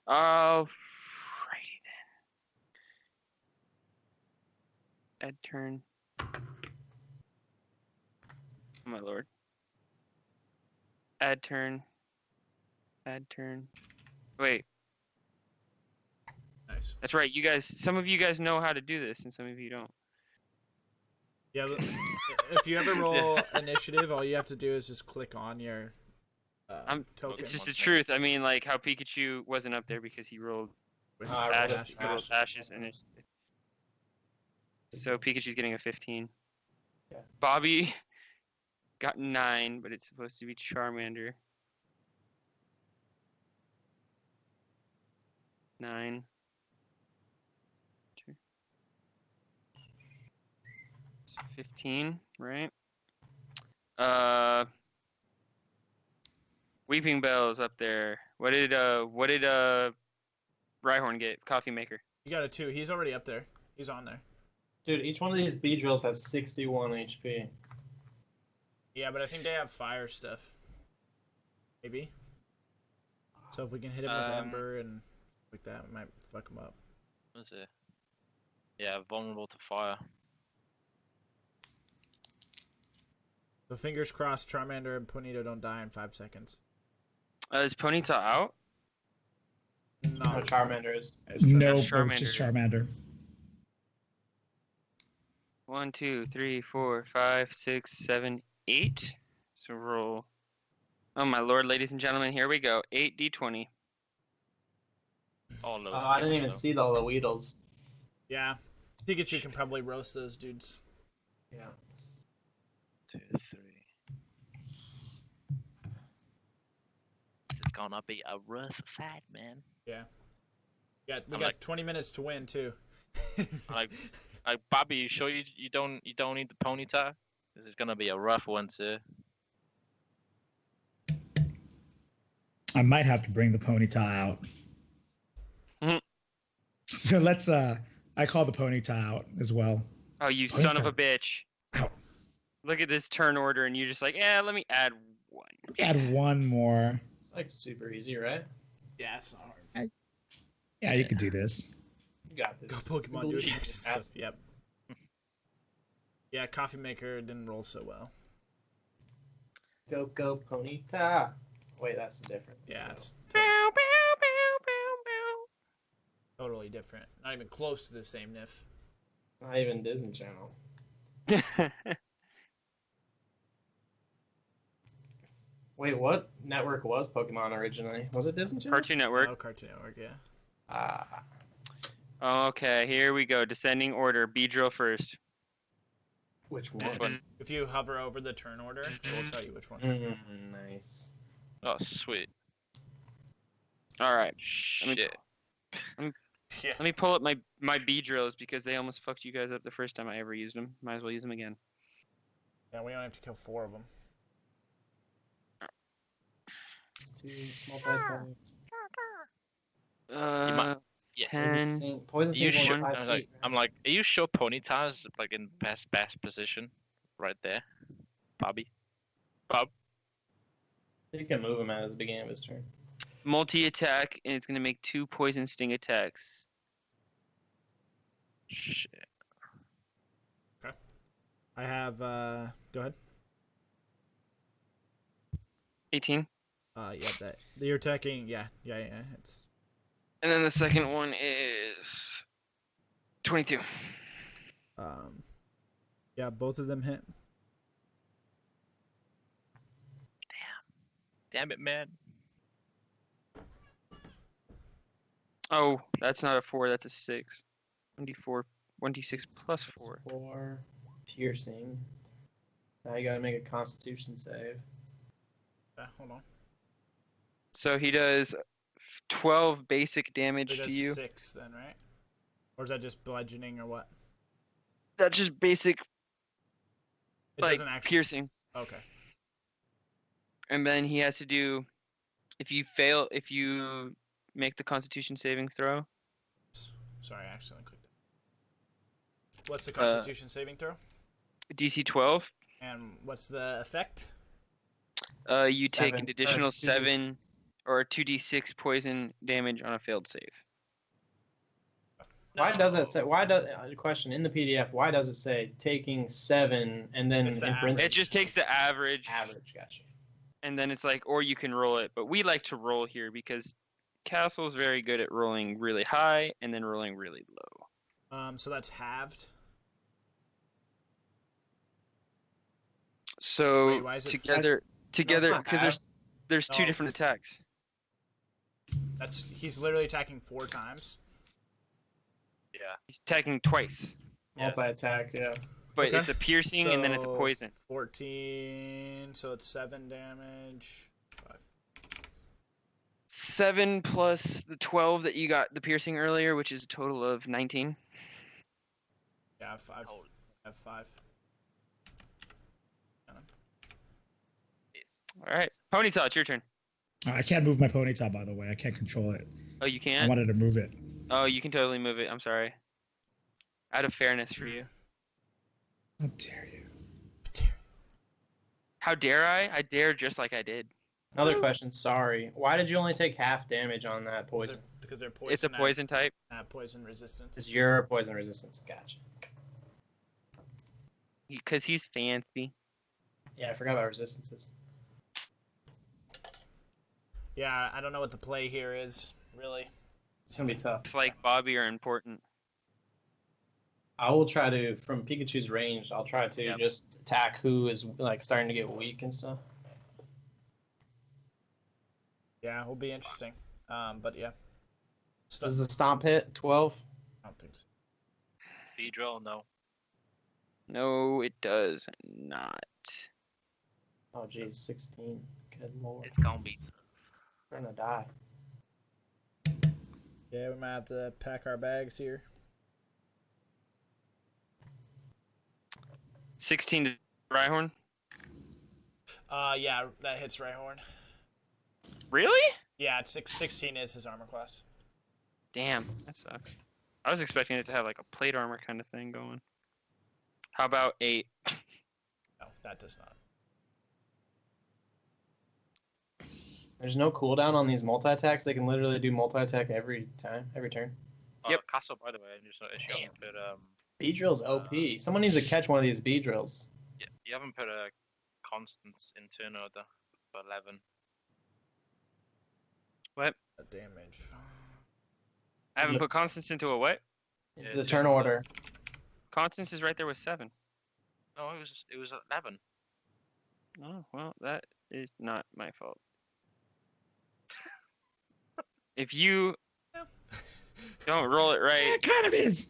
B: Alrighty then. Add turn. Oh my lord. Add turn. Add turn. Wait,
A: Nice.
B: that's right. You guys, some of you guys know how to do this, and some of you don't.
A: Yeah. If you ever roll initiative, all you have to do is just click on your token.
B: It's just the truth. I mean, like how Pikachu wasn't up there because he rolled
A: with
D: I rolled
B: Ashes and so Pikachu's getting a 15.
D: Yeah.
B: Bobby got 9, but it's supposed to be Charmander. 9. 2. 15, right? Weeping Bell is up there. What did Rhyhorn get? Coffee Maker.
A: You got a 2. He's already up there. He's on there.
D: Dude, each one of these Beedrills has 61 HP.
A: Yeah, but I think they have fire stuff. Maybe. So if we can hit him with Ember and like that, we might fuck him up.
E: What's it? Yeah, vulnerable to fire.
A: So fingers crossed, Charmander and Ponyta don't die in 5 seconds.
B: Is Ponyta out?
D: No,
A: No.
D: Charmander is.
C: No,
B: Charmander.
C: it's just Charmander.
B: 1, 2, 3, 4, 5, 6, 7, 8. So roll. Oh my lord, ladies and gentlemen, here we go. 8d20.
E: All low.
D: Oh, I didn't even see all the Weedles.
A: Yeah. Pikachu can probably roast those dudes.
D: Yeah.
E: 2, 3. It's gonna be a rough fight, man.
A: Yeah. We
E: I'm
A: got
E: like-
A: 20 minutes to win too.
E: Like Bobby, you sure you don't need the Ponyta? This is gonna be a rough one too.
C: I might have to bring the Ponyta out.
B: Mhm.
C: So let's I call the Ponyta out as well.
B: Oh, you son of a
C: Ponyta.
B: bitch.
C: Ow.
B: Look at this turn order, and you're just like, let me add 1.
C: Let me add one more.
D: It's like super easy, right?
A: Yeah, it's not hard.
C: Yeah, you could do this.
D: You got this.
A: Go Pokemon do
D: Believe
A: attacks and
D: it.
A: stuff. Yep. Yeah, Coffee Maker didn't roll so well.
D: Go Ponyta. Wait, that's different.
A: Yeah, it's
B: Bow, bow, bow,
A: totally different. Not even close to the same Nif.
D: Not even Disney Channel.
B: bow, bow.
D: Wait, what network was Pokemon originally? Was it Disney Channel?
B: Cartoon Network.
A: Oh, Cartoon Network, yeah.
D: Ah,
B: Okay, here we go. Descending order. Beedrill first.
D: which one?
E: This one.
A: If you hover over the turn order, we'll tell you which one.
D: Nice.
E: Oh, sweet.
B: All right.
E: Shit.
A: Yeah.
B: Let me pull up my Beedrills because they almost fucked you guys up the first time I ever used them. Might as well use them again.
A: Yeah, we only have to kill 4 of them.
D: Two multi-player.
B: Uh,
E: Yeah.
B: Ten.
D: Poison
B: You
D: sing
B: sure?
D: only 5 feet.
E: I'm like, are you sure Ponyta's like in best position, right there, Bobby? Bob.
D: You can move him at the beginning of his turn.
B: Multi-attack, and it's gonna make 2 poison sting attacks.
E: Shit.
A: I have. Go ahead.
B: 18.
A: Yeah, that you're attacking. Yeah. It's
B: And then the second one is 22.
A: Yeah, both of them hit.
E: Damn it, man.
B: Oh, that's not a 4. That's a 6. 1d4, 1d6 plus 4.
D: 4 piercing. Now you gotta make a Constitution save.
A: Hold on.
B: So he does 12 basic
A: It
B: damage
A: does
B: to you.
A: 6 then, right? Or is that just bludgeoning or what?
B: That's just basic,
A: It
B: like
A: doesn't actually.
B: piercing.
A: Okay.
B: And then he has to do, if you make the Constitution saving throw,
A: Sorry, I accidentally clicked it. What's the Constitution saving throw?
B: DC 12,
A: And what's the effect?
B: you take
D: 7,
B: an
D: or
B: additional
D: 2d6.
B: 7 or 2d6 poison damage on a failed save.
D: Why does it say? Question in the PDF? Why does it say taking 7 and then
A: It's the
D: in
A: average.
D: parentheses,
B: It just takes the average,
D: average? Gotcha.
B: and then it's like, or you can roll it. But we like to roll here because Castle's very good at rolling really high and then rolling really low.
A: So that's halved.
B: So
A: Wait, why is it
B: together,
D: not
B: because there's 2
A: Oh.
B: different attacks.
A: He's literally attacking 4 times.
E: Yeah.
B: He's attacking twice,
E: Yeah.
D: Multi-attack, yeah.
B: but
A: Okay.
B: it's a piercing and then it's a
A: So,
B: poison.
A: 14. So it's 7 damage. 5.
B: 7 plus the 12 that you got the piercing earlier, which is a total of 19.
A: Yeah, I have 5.
E: Oh.
A: I have 5.
B: All right, Ponyta, it's your turn.
C: I can't move my ponytail, by the way. I can't control it.
B: Oh, you
C: I
B: can?
C: wanted to move it.
B: Oh, you can totally move it. I'm sorry. Out of fairness for you.
C: How dare you?
B: How dare I? I dare just like I did.
D: Another question. Sorry. Why did you only take half damage on that poison?
A: Because they're poison.
B: It's a poison type.
A: Poison resistance.
D: It's your poison resistance. Gotcha.
B: Because he's fancy.
D: Yeah, I forgot about resistances.
A: Yeah, I don't know what the play here is, really.
D: It's gonna be tough.
B: It's like Bobby are important.
D: I will try to, from Pikachu's range, I'll try to
E: Yep.
D: just attack who is like starting to get weak and stuff.
A: Yeah, it will be interesting. But yeah.
D: Does the stomp hit 12?
A: I don't think so.
E: Beedrill, no.
B: No, it does not.
D: Oh geez, 16. Good lord.
E: It's gonna be.
D: We're gonna die.
A: Yeah, we might have to pack our bags here.
B: 16 to Rhyhorn.
A: Yeah, that hits Rhyhorn.
B: Really?
A: Yeah, it's 16 is his armor class.
B: Damn, that sucks. I was expecting it to have like a plate armor kind of thing going. How about 8?
A: No, that does not.
D: There's no cooldown on these multi-attacks. They can literally do multi-attack every time, every turn.
B: Yep.
E: Castle, by the way, I just noticed you haven't put
D: Beedrill's OP. Someone needs to catch one of these Beedrills.
E: you haven't put a Constance in turn order for 11.
B: What?
A: Damage.
B: I haven't put Constance into a what?
D: Into
E: Yeah,
D: the
E: it's
D: turn
E: your-
D: order.
B: Constance is right there with 7.
E: No, it was 11.
B: Oh, well, that is not my fault. If you don't roll it
C: Yeah,
B: right,
C: it kind of is.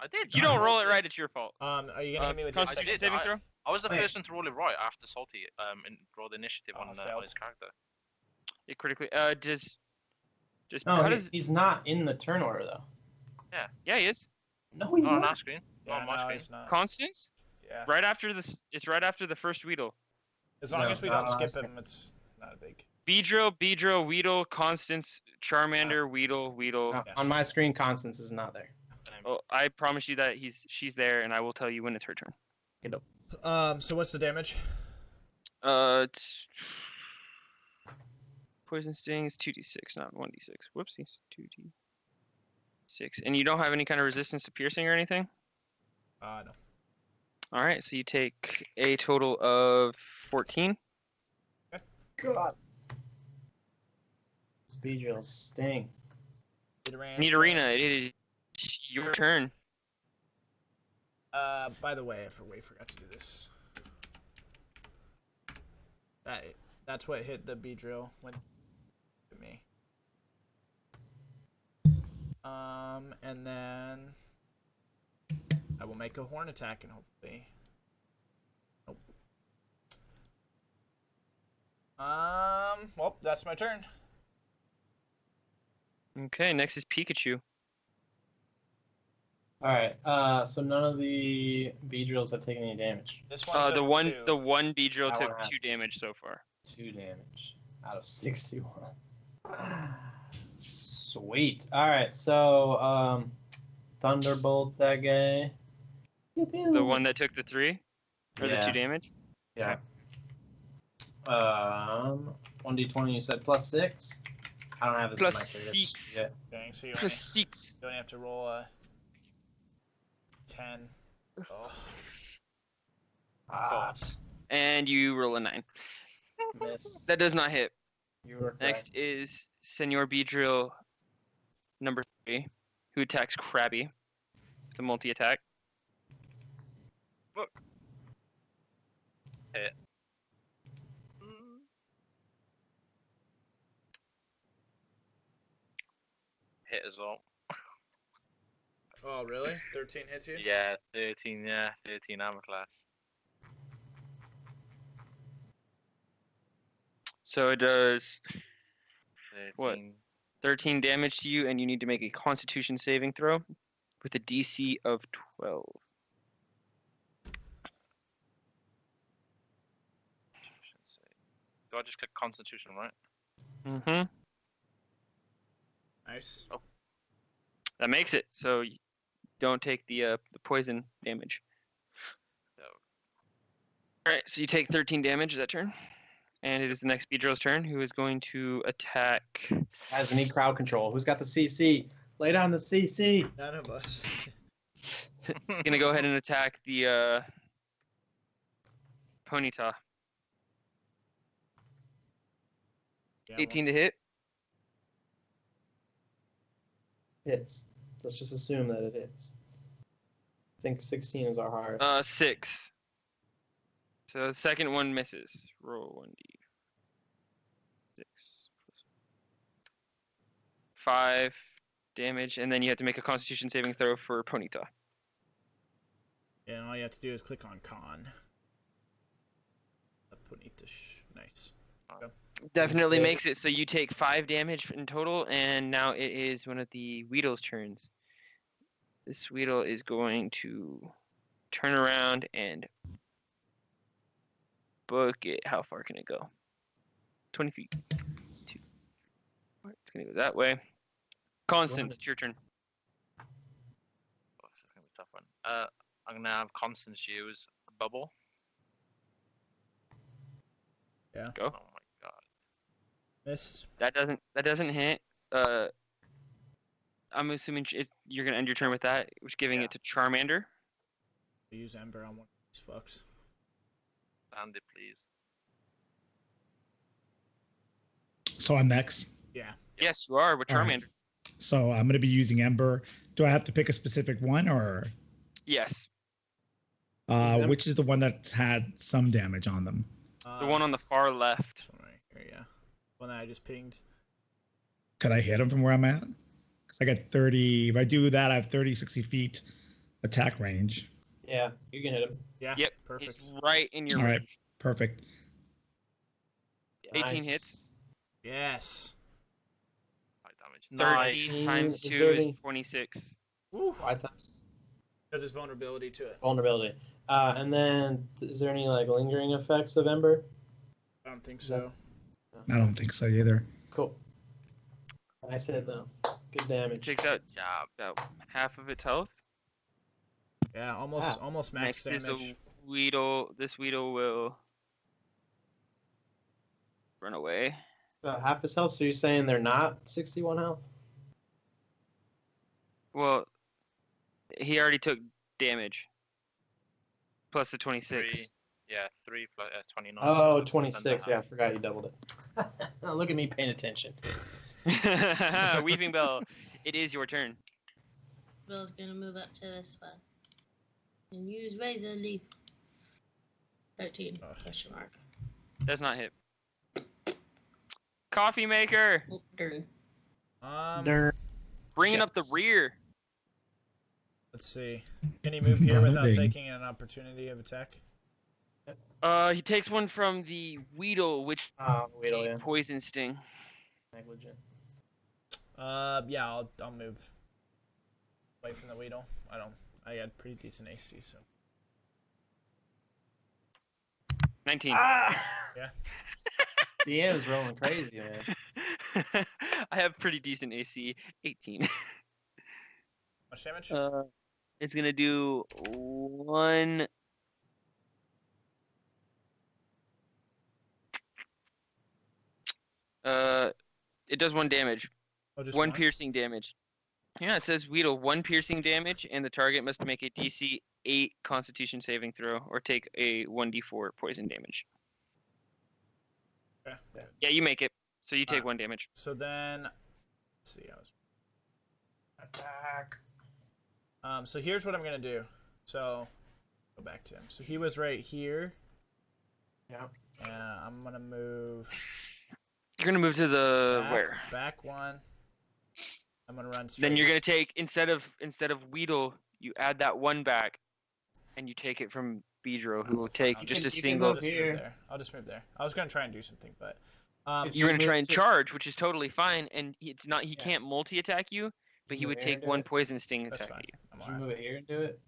E: I did.
B: if you don't roll it right, it's your fault.
A: Are you gonna hit me with your
B: Constitution
A: second?
B: saving throw?
E: I was the
D: Wait.
E: first one to roll it right after Salty and roll the initiative
A: Oh,
E: on
A: failed.
E: his character.
B: It critically. Just
D: No,
B: how
D: he-
B: does?
D: he's not in the turn order though.
B: Yeah, he is.
D: No, he's
E: Oh, on
D: not.
E: our screen.
A: Yeah,
E: on my
A: no,
E: screen.
A: it's not.
B: Constance,
A: Yeah.
B: right after this. It's right after the first Weedle.
A: As long
D: No,
A: as we
D: not
A: don't
D: on our
A: skip him,
D: screen.
A: it's not a big.
B: Beedrill, Weedle, Constance, Charmander, Weedle.
D: No, on my screen, Constance is not there.
B: Oh, I promise you that she's there, and I will tell you when it's her turn.
A: So what's the damage?
B: It's poison sting is 2d6, not 1d6. Whoopsies, 2d6. And you don't have any kind of resistance to piercing or anything?
A: No.
B: All right, so you take a total of 14.
D: God. Speedrill's sting.
B: Nidorina, it is your turn.
A: By the way, I forgot to do this. That's what hit the Beedrill when hit me. And then I will make a horn attack and hopefully. Nope. Well, that's my turn.
B: Okay, next is Pikachu.
D: All right. So none of the Beedrills have taken any damage.
A: This one
B: The
A: took
B: one Beedrill
D: That
B: took
D: one has
B: 2 damage so far.
D: 2 damage out of 61. Sweet. All right. So Thunderbolt that guy.
B: The one that took the 3 or the 2 damage.
D: Yeah. 1d20. You said +6. I don't have this in my figures
B: +6.
D: yet.
A: Dang, so you
B: +6.
A: only have to roll a 10. Oh.
B: And you roll a 9.
D: Miss.
B: That does not hit.
D: You were correct.
B: Next is Senor Beedrill number 3, who attacks Krabby with a multi-attack.
E: Hit. Hit as well.
A: Oh, really? 13 hits you?
E: Yeah, 13. Yeah, 13 armor class.
B: So it does
E: 13.
B: What? 13 damage to you, and you need to make a Constitution saving throw with a DC of 12.
E: Do I just click Constitution, right?
B: Mm-hmm.
A: Nice.
B: That makes it. So you don't take the poison damage.
E: No.
B: All right. So you take 13 damage that turn, and it is the next Beedrill's turn, who is going to attack.
D: Guys, we need crowd control. Who's got the CC? Lay down the CC.
A: None of us.
B: Gonna go ahead and attack the Ponyta.
A: Yeah,
B: 18 to hit.
D: Hits. Let's just assume that it hits. I think 16 is our highest.
B: 6. So the second one misses. Roll 1d. 6 plus 5 damage, and then you have to make a Constitution saving throw for Ponyta.
A: Yeah, and all you have to do is click on con. Nice.
B: Definitely
D: good.
B: makes it. So you take 5 damage in total, and now it is one of the Weedle's turns. This Weedle is going to turn around and book it. How far can it go? 20 feet. 2. It's going to go that way. Constance, it's your turn.
E: Oh, this is gonna be a tough one. I'm gonna have Constance use a bubble.
A: Yeah.
B: Go.
E: Oh my god.
A: Miss.
B: That doesn't hit. I'm assuming you're gonna end your turn with that, which giving it to Charmander.
A: Use Ember on one of these fucks.
E: Land it, please.
C: So I'm next.
A: Yeah.
B: Yes, you are with
C: All right.
B: Charmander.
C: So I'm going to be using Ember. Do I have to pick a specific one, or
B: Yes,
C: which is the one that's had some damage on them?
B: the one on the far left.
A: This one right here, yeah. One that I just pinged.
C: Could I hit him from where I'm at? Because I got 30. If I do that, I have 30, 60 feet attack range.
D: Yeah, you can hit him.
A: Yeah.
B: Yep,
A: Perfect.
B: It's right in your
C: All right,
B: range.
C: perfect.
B: 18
D: Nice.
B: hits.
A: Yes.
E: 5 damage.
B: 13 times
D: Is
B: 2
D: there
B: is
D: any-
B: 26.
A: Woo.
D: Why times
A: Because it's vulnerability to it.
D: vulnerability. And then, is there any like lingering effects of Ember?
A: I don't think so.
C: I don't think so either.
D: Cool. Nice hit though. Good damage.
B: Takes out about half of its health.
A: Yeah, almost max
B: Next
A: damage.
B: is a Weedle. This Weedle will run away.
D: Half his health. So you're saying they're not 61 health?
B: Well, he already took damage. Plus the 26.
E: 3 plus 29.
D: Oh,
E: so
D: 26.
E: 10.5.
D: Yeah, I forgot you doubled it. Now look at me paying attention.
B: Weeping Bell, it is your turn.
F: Bill's gonna move up to this spot and use Razor Leaf. 13 question mark.
B: Does not hit. Coffee maker,
F: Oh, darn.
B: bringing up the
D: Yes.
B: rear.
A: Let's see. Can he move here without
C: Loading.
A: taking an opportunity of attack?
B: He takes one from the Weedle, which
D: Oh, Weedle,
B: a
D: yeah.
B: poison sting.
D: Negligent.
A: Yeah, I'll move away from the Weedle. I got pretty decent AC, so.
B: 19.
A: Yeah.
D: Deanna's rolling crazy, man.
B: I have pretty decent AC. 18.
A: Much damage?
B: It's gonna do one. It does 1 damage.
A: Oh, just
B: One piercing damage. Yeah, it says Weedle 1 piercing damage, and the target must make a DC 8 Constitution saving throw or take a 1d4 poison damage.
A: Okay.
B: Yeah, you make it. So you take
A: Alright.
B: 1 damage.
A: So then, let's see.
D: Attack.
A: So here's what I'm gonna do. So, go back to him. So he was right here.
D: Yeah.
A: And I'm gonna move
B: You're gonna move to the
A: back,
B: where?
A: back one. I'm gonna run straight.
B: Then you're gonna take instead of Weedle, you add that 1 back, and you take it from Beedro, who will take
A: I'll
B: just
D: can-
B: a
D: you can
B: single.
A: I'll just
D: here.
A: move there. I'll just move there. I was gonna try and do something, but
D: If
B: You're gonna
D: move
B: try and
D: to-
B: charge, which is totally fine, and it's not. He
D: Yeah.
B: can't multi-attack you, but he
D: Move
B: would
D: here and
B: take
D: do
B: 1
D: it?
B: poison sting
A: that's
B: attack
A: fine.
B: at you.
A: I'm
D: Would you
A: alright.
D: move it here and do it?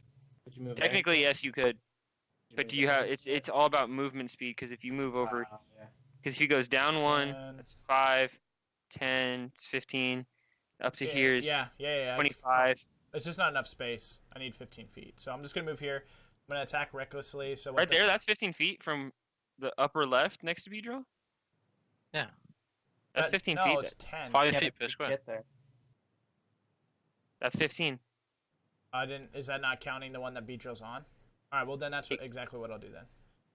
D: Would you move there?
B: Technically, yes, you could,
D: You
B: but
D: move
B: do you
D: there?
B: have? It's all about movement speed, because if you move over,
D: Yeah.
B: because if he goes down 1,
A: 10.
B: that's 5, 10, it's 15, up to here is
A: Yeah.
B: 25.
A: It's just not enough space. I need 15 feet. So I'm just gonna move here. I'm gonna attack recklessly. So what
B: Right there, that's 15 feet from the upper left next to Beedro.
E: Yeah.
B: That's 15
A: no,
B: feet.
A: it's 10.
E: 5
D: Yeah,
E: feet
D: but
E: per
D: to
E: square.
D: Get there.
B: That's 15.
A: I didn't. Is that not counting the one that Beedro's on? All right. Well, then that's exactly what I'll do then.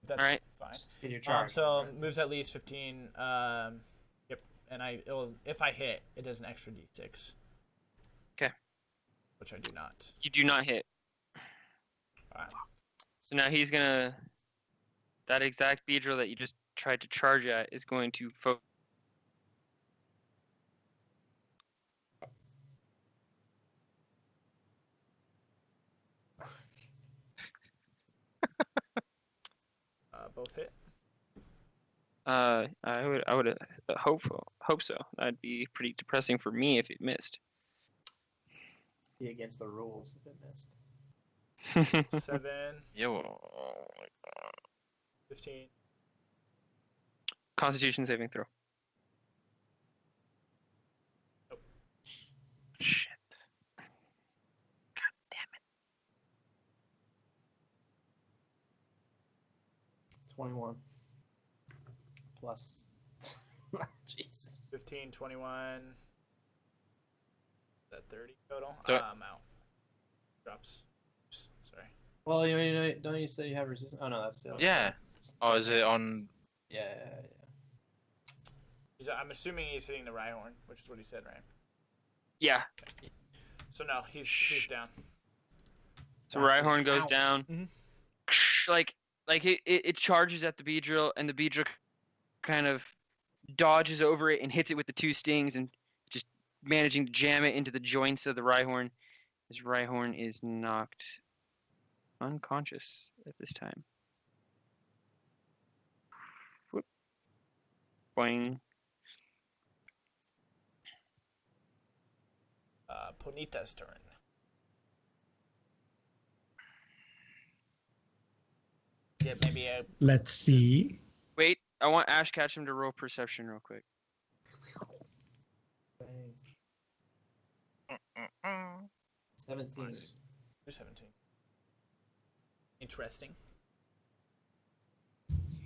A: That's
B: Alright.
A: fine.
D: Just get your charge.
A: So moves at least 15. Yep. And if I hit, it does an extra d6.
B: 'Kay.
A: Which I do not.
B: You do not hit.
A: Alright.
B: So now he's gonna. That exact Beedro that you just tried to charge at is going to focus.
A: Both hit.
B: I would hope so. That'd be pretty depressing for me if it missed.
D: Be against the rules if it missed.
A: 7,
E: Yo.
A: 15.
B: Constitution saving throw.
A: Nope.
B: Shit.
D: 21. Plus. Jesus.
A: 15, 21. Is that 30 total?
E: So-
A: I'm out. Drops. Oops, sorry.
D: Well, don't you say you have resistance? Oh no, that's still.
E: Yeah. Oh, is it on?
D: Yeah.
A: I'm assuming he's hitting the Rhyhorn, which is what he said, right?
B: Yeah.
A: So no, he's down.
B: So Rhyhorn goes
D: Ow.
B: down.
A: Mhm.
B: Like it charges at the Beedrill, and the Beedrill kind of dodges over it and hits it with the 2 stings, and just managing to jam it into the joints of the Rhyhorn. This Rhyhorn is knocked unconscious at this time. Whoop. Boing.
A: Ponita's turn. Yeah, maybe a.
C: Let's see.
B: Wait, I want Ash Ketchum to roll perception real quick.
E: Mm-mm.
D: 17.
A: You're 17. Interesting.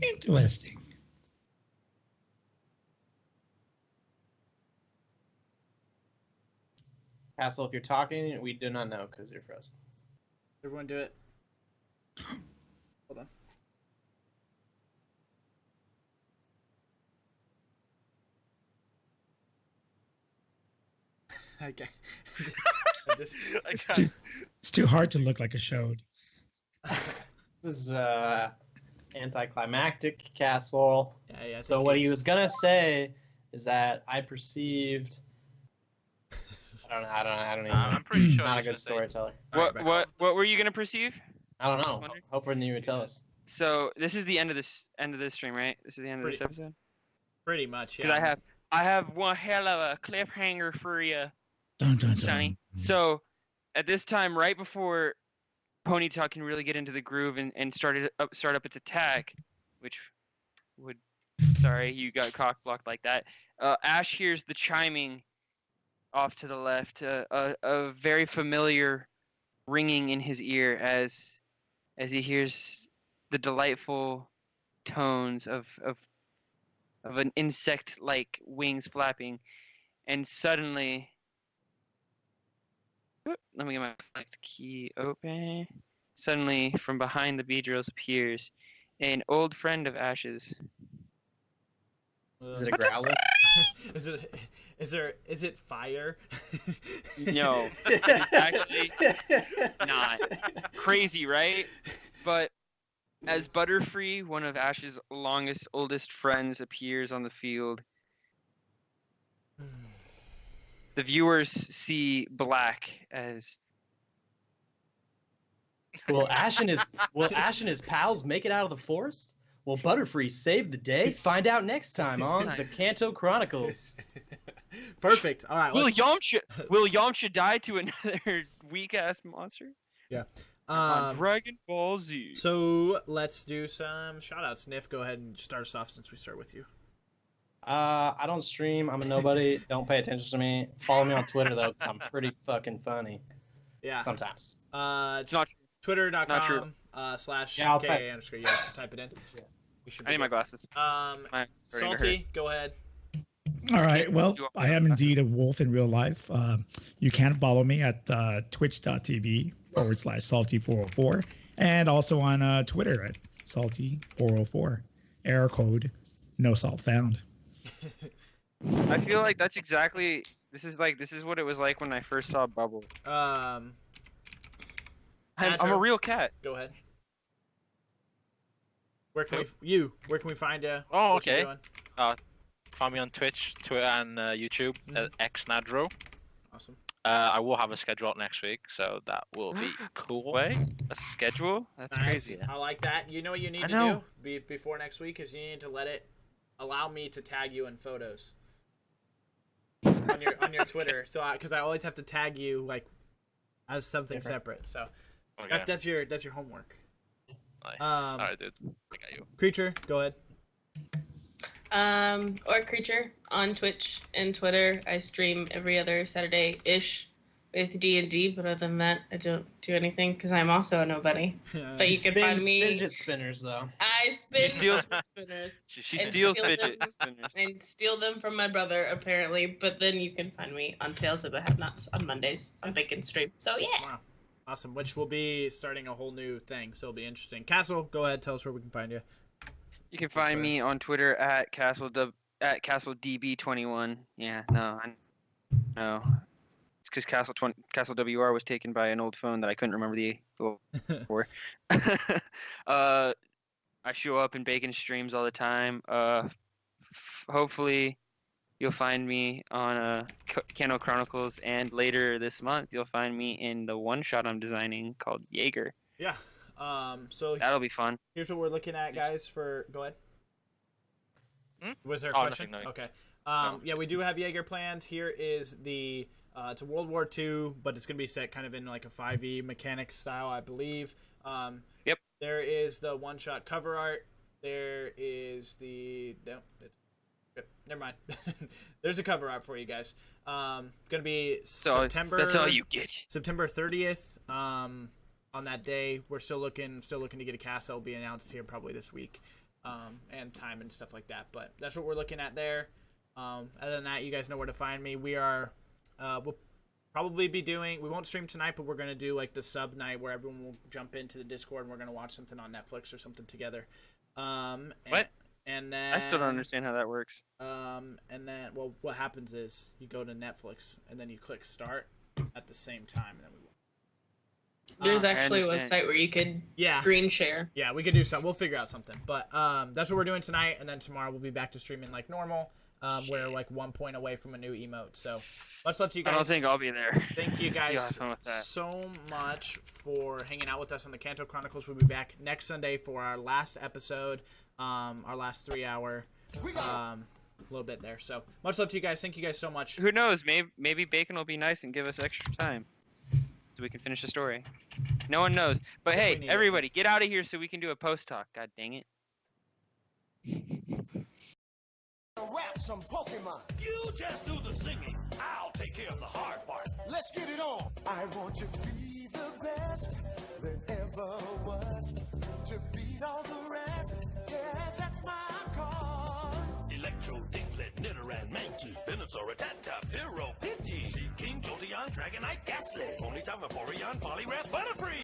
C: Interesting.
D: Castle, if you're talking, we do not know because you're frozen.
A: Everyone do it. Hold on. Okay. I just,
C: It's too hard to look like a showed.
D: This is anticlimactic, Castle.
A: yeah, I
D: So
A: think
D: what he
A: he's-
D: was gonna say is that I perceived. I don't even know.
E: I'm pretty sure
D: Not a
E: he's
D: good
E: gonna say-
D: storyteller.
B: What were you gonna perceive?
D: I don't know.
B: wondering.
D: Hoping you would tell us.
B: So this is the end of this stream, right? This is the end of this
A: Pretty-
B: episode.
A: pretty much, yeah.
B: Because I have one hell of a cliffhanger for you,
C: Dun, dun, dun.
B: Sonny. So at this time, right before Ponytail can really get into the groove and start up its attack, which would, sorry, you got cock blocked like that. Ash hears the chiming off to the left, a very familiar ringing in his ear as he hears the delightful tones of an insect-like wings flapping, and suddenly, let me get my select key open. Suddenly, from behind the beedrills appears an old friend of Ash's.
D: Is it a growler?
A: Is it fire?
B: No, it's actually not. Crazy, right? But as Butterfree, one of Ash's oldest friends, appears on the field, the viewers see black as
D: Will Ash and his pals make it out of the forest? Will Butterfree save the day? Find out next time on the Kanto KroniKales.
A: Perfect. All right.
B: Will
A: let's-
B: Yamcha die to another weak ass monster?
A: Yeah.
B: On Dragon Ball Z.
A: So let's do some shout outs. Sniff, go ahead and start us off since we start with you.
D: I don't stream. I'm a nobody. Don't pay attention to me. Follow me on Twitter though, because I'm pretty fucking funny
A: Yeah.
D: sometimes.
B: It's not true.
A: Twitter.com /
D: Yeah, I'll
A: K
D: type.
A: underscore. Yeah, type it in. We should
B: I need
A: be
B: my
A: good.
B: glasses.
A: Um,
B: My- sorry, I hurt.
A: Salty, go ahead.
C: All right. Well, I am indeed a wolf in real life. You can follow me at twitch.tv /salty404 and also on Twitter at salty404. Error code no salt found.
B: I feel like that's exactly. This is what it was like when I first saw Bubble. I'm a
A: Andrew,
B: real cat.
A: go ahead. Where can
E: Who?
A: where can we find you?
E: Oh,
A: What you
E: okay.
A: doing?
E: Find me on Twitch, Twitter, and YouTube at xnadro.
A: Awesome.
E: I will have a schedule out next week, so that will be cool.
B: Wait, a schedule? That's
A: Nice.
B: crazy.
A: I like that. You know what you need
B: I
A: to
B: know.
A: do before next week is you need to allow me to tag you in photos on your Twitter. So because I always have to tag you like as something
D: Different.
A: separate. So
E: Okay.
A: that's your homework.
E: Nice.
A: um,
E: Alright, dude. I got you.
A: Creature, go ahead.
F: Or Creature on Twitch and Twitter. I stream every other Saturday-ish with D&D, but other than that, I don't do anything because I'm also a nobody. But you can find me.
D: Fidget spinners though.
F: I spin
B: steals-
F: fidget spinners
B: She
F: And
B: steals
F: steal
B: fidget
F: them.
B: spinners.
F: and steal them from my brother, apparently. But then you can find me on Tales of the Have-Nots on Mondays on Bacon Stream. So yeah.
A: Wow. Awesome. Which will be starting a whole new thing, so it'll be interesting. Castle, go ahead. Tell us where we can find you.
B: You can find me on Twitter at CastleDB21. Yeah, no. It's because Castle WR was taken by an old phone that I couldn't remember the for. I show up in Bacon streams all the time. Hopefully, you'll find me on Kanto KroniKales, and later this month, you'll find me in the one-shot I'm designing called Jaeger.
A: Yeah. So
B: That'll be fun.
A: here's what we're looking at, guys. Go ahead.
E: Hmm?
A: Was there a
E: Oh,
A: question?
E: nothing, no.
A: Okay.
E: No.
A: Yeah, we do have Jaeger planned. Here is the. It's a World War II, but it's gonna be set kind of in like a 5e mechanic style, I believe.
B: Yep.
A: There is the one-shot cover art. there is the never mind. There's a cover art for you guys. Gonna be September.
B: That's all you get.
A: September 30th. On that day, we're still looking to get a cast that will be announced here probably this week, and time and stuff like that. But that's what we're looking at there. Other than that, you guys know where to find me. We'll probably be doing. We won't stream tonight, but we're gonna do like the sub night where everyone will jump into the Discord and we're gonna watch something on Netflix or something together.
B: What?
A: And then
B: I still don't understand how that works.
A: And then, well, what happens is you go to Netflix and then you click start at the same time, and then we.
F: There's actually a website where you could screen share.
A: Yeah, we could do something. We'll figure out something. But that's what we're doing tonight, and then tomorrow we'll be back to streaming like normal. We're like 1 point away from a new emote, so let's let you guys.
B: I don't think I'll be there.
A: Thank you guys so much for hanging out with us on the Kanto Chronicles. We'll be back next Sunday for our last episode, our last 3 hour, a little bit there. So much love to you guys. Thank you guys so much.
B: Who knows? Maybe Bacon will be nice and give us extra time so we can finish the story. No one knows. But hey, everybody, get out of here so we can do a post talk. God dang it.
G: Rap some Pokemon. You just do the singing. I'll take care of the hard part. Let's get it on. I want to be the best that ever was. To beat all the rest. Yeah, that's my cause. Electro, Diglett, Nidoran, Mankey, Venusaur, Rattata, Fearow, Pidgey, Sea King, Jolteon, Dragonite, Ghastly. Only time Vaporeon, Poliwrath, Butterfree.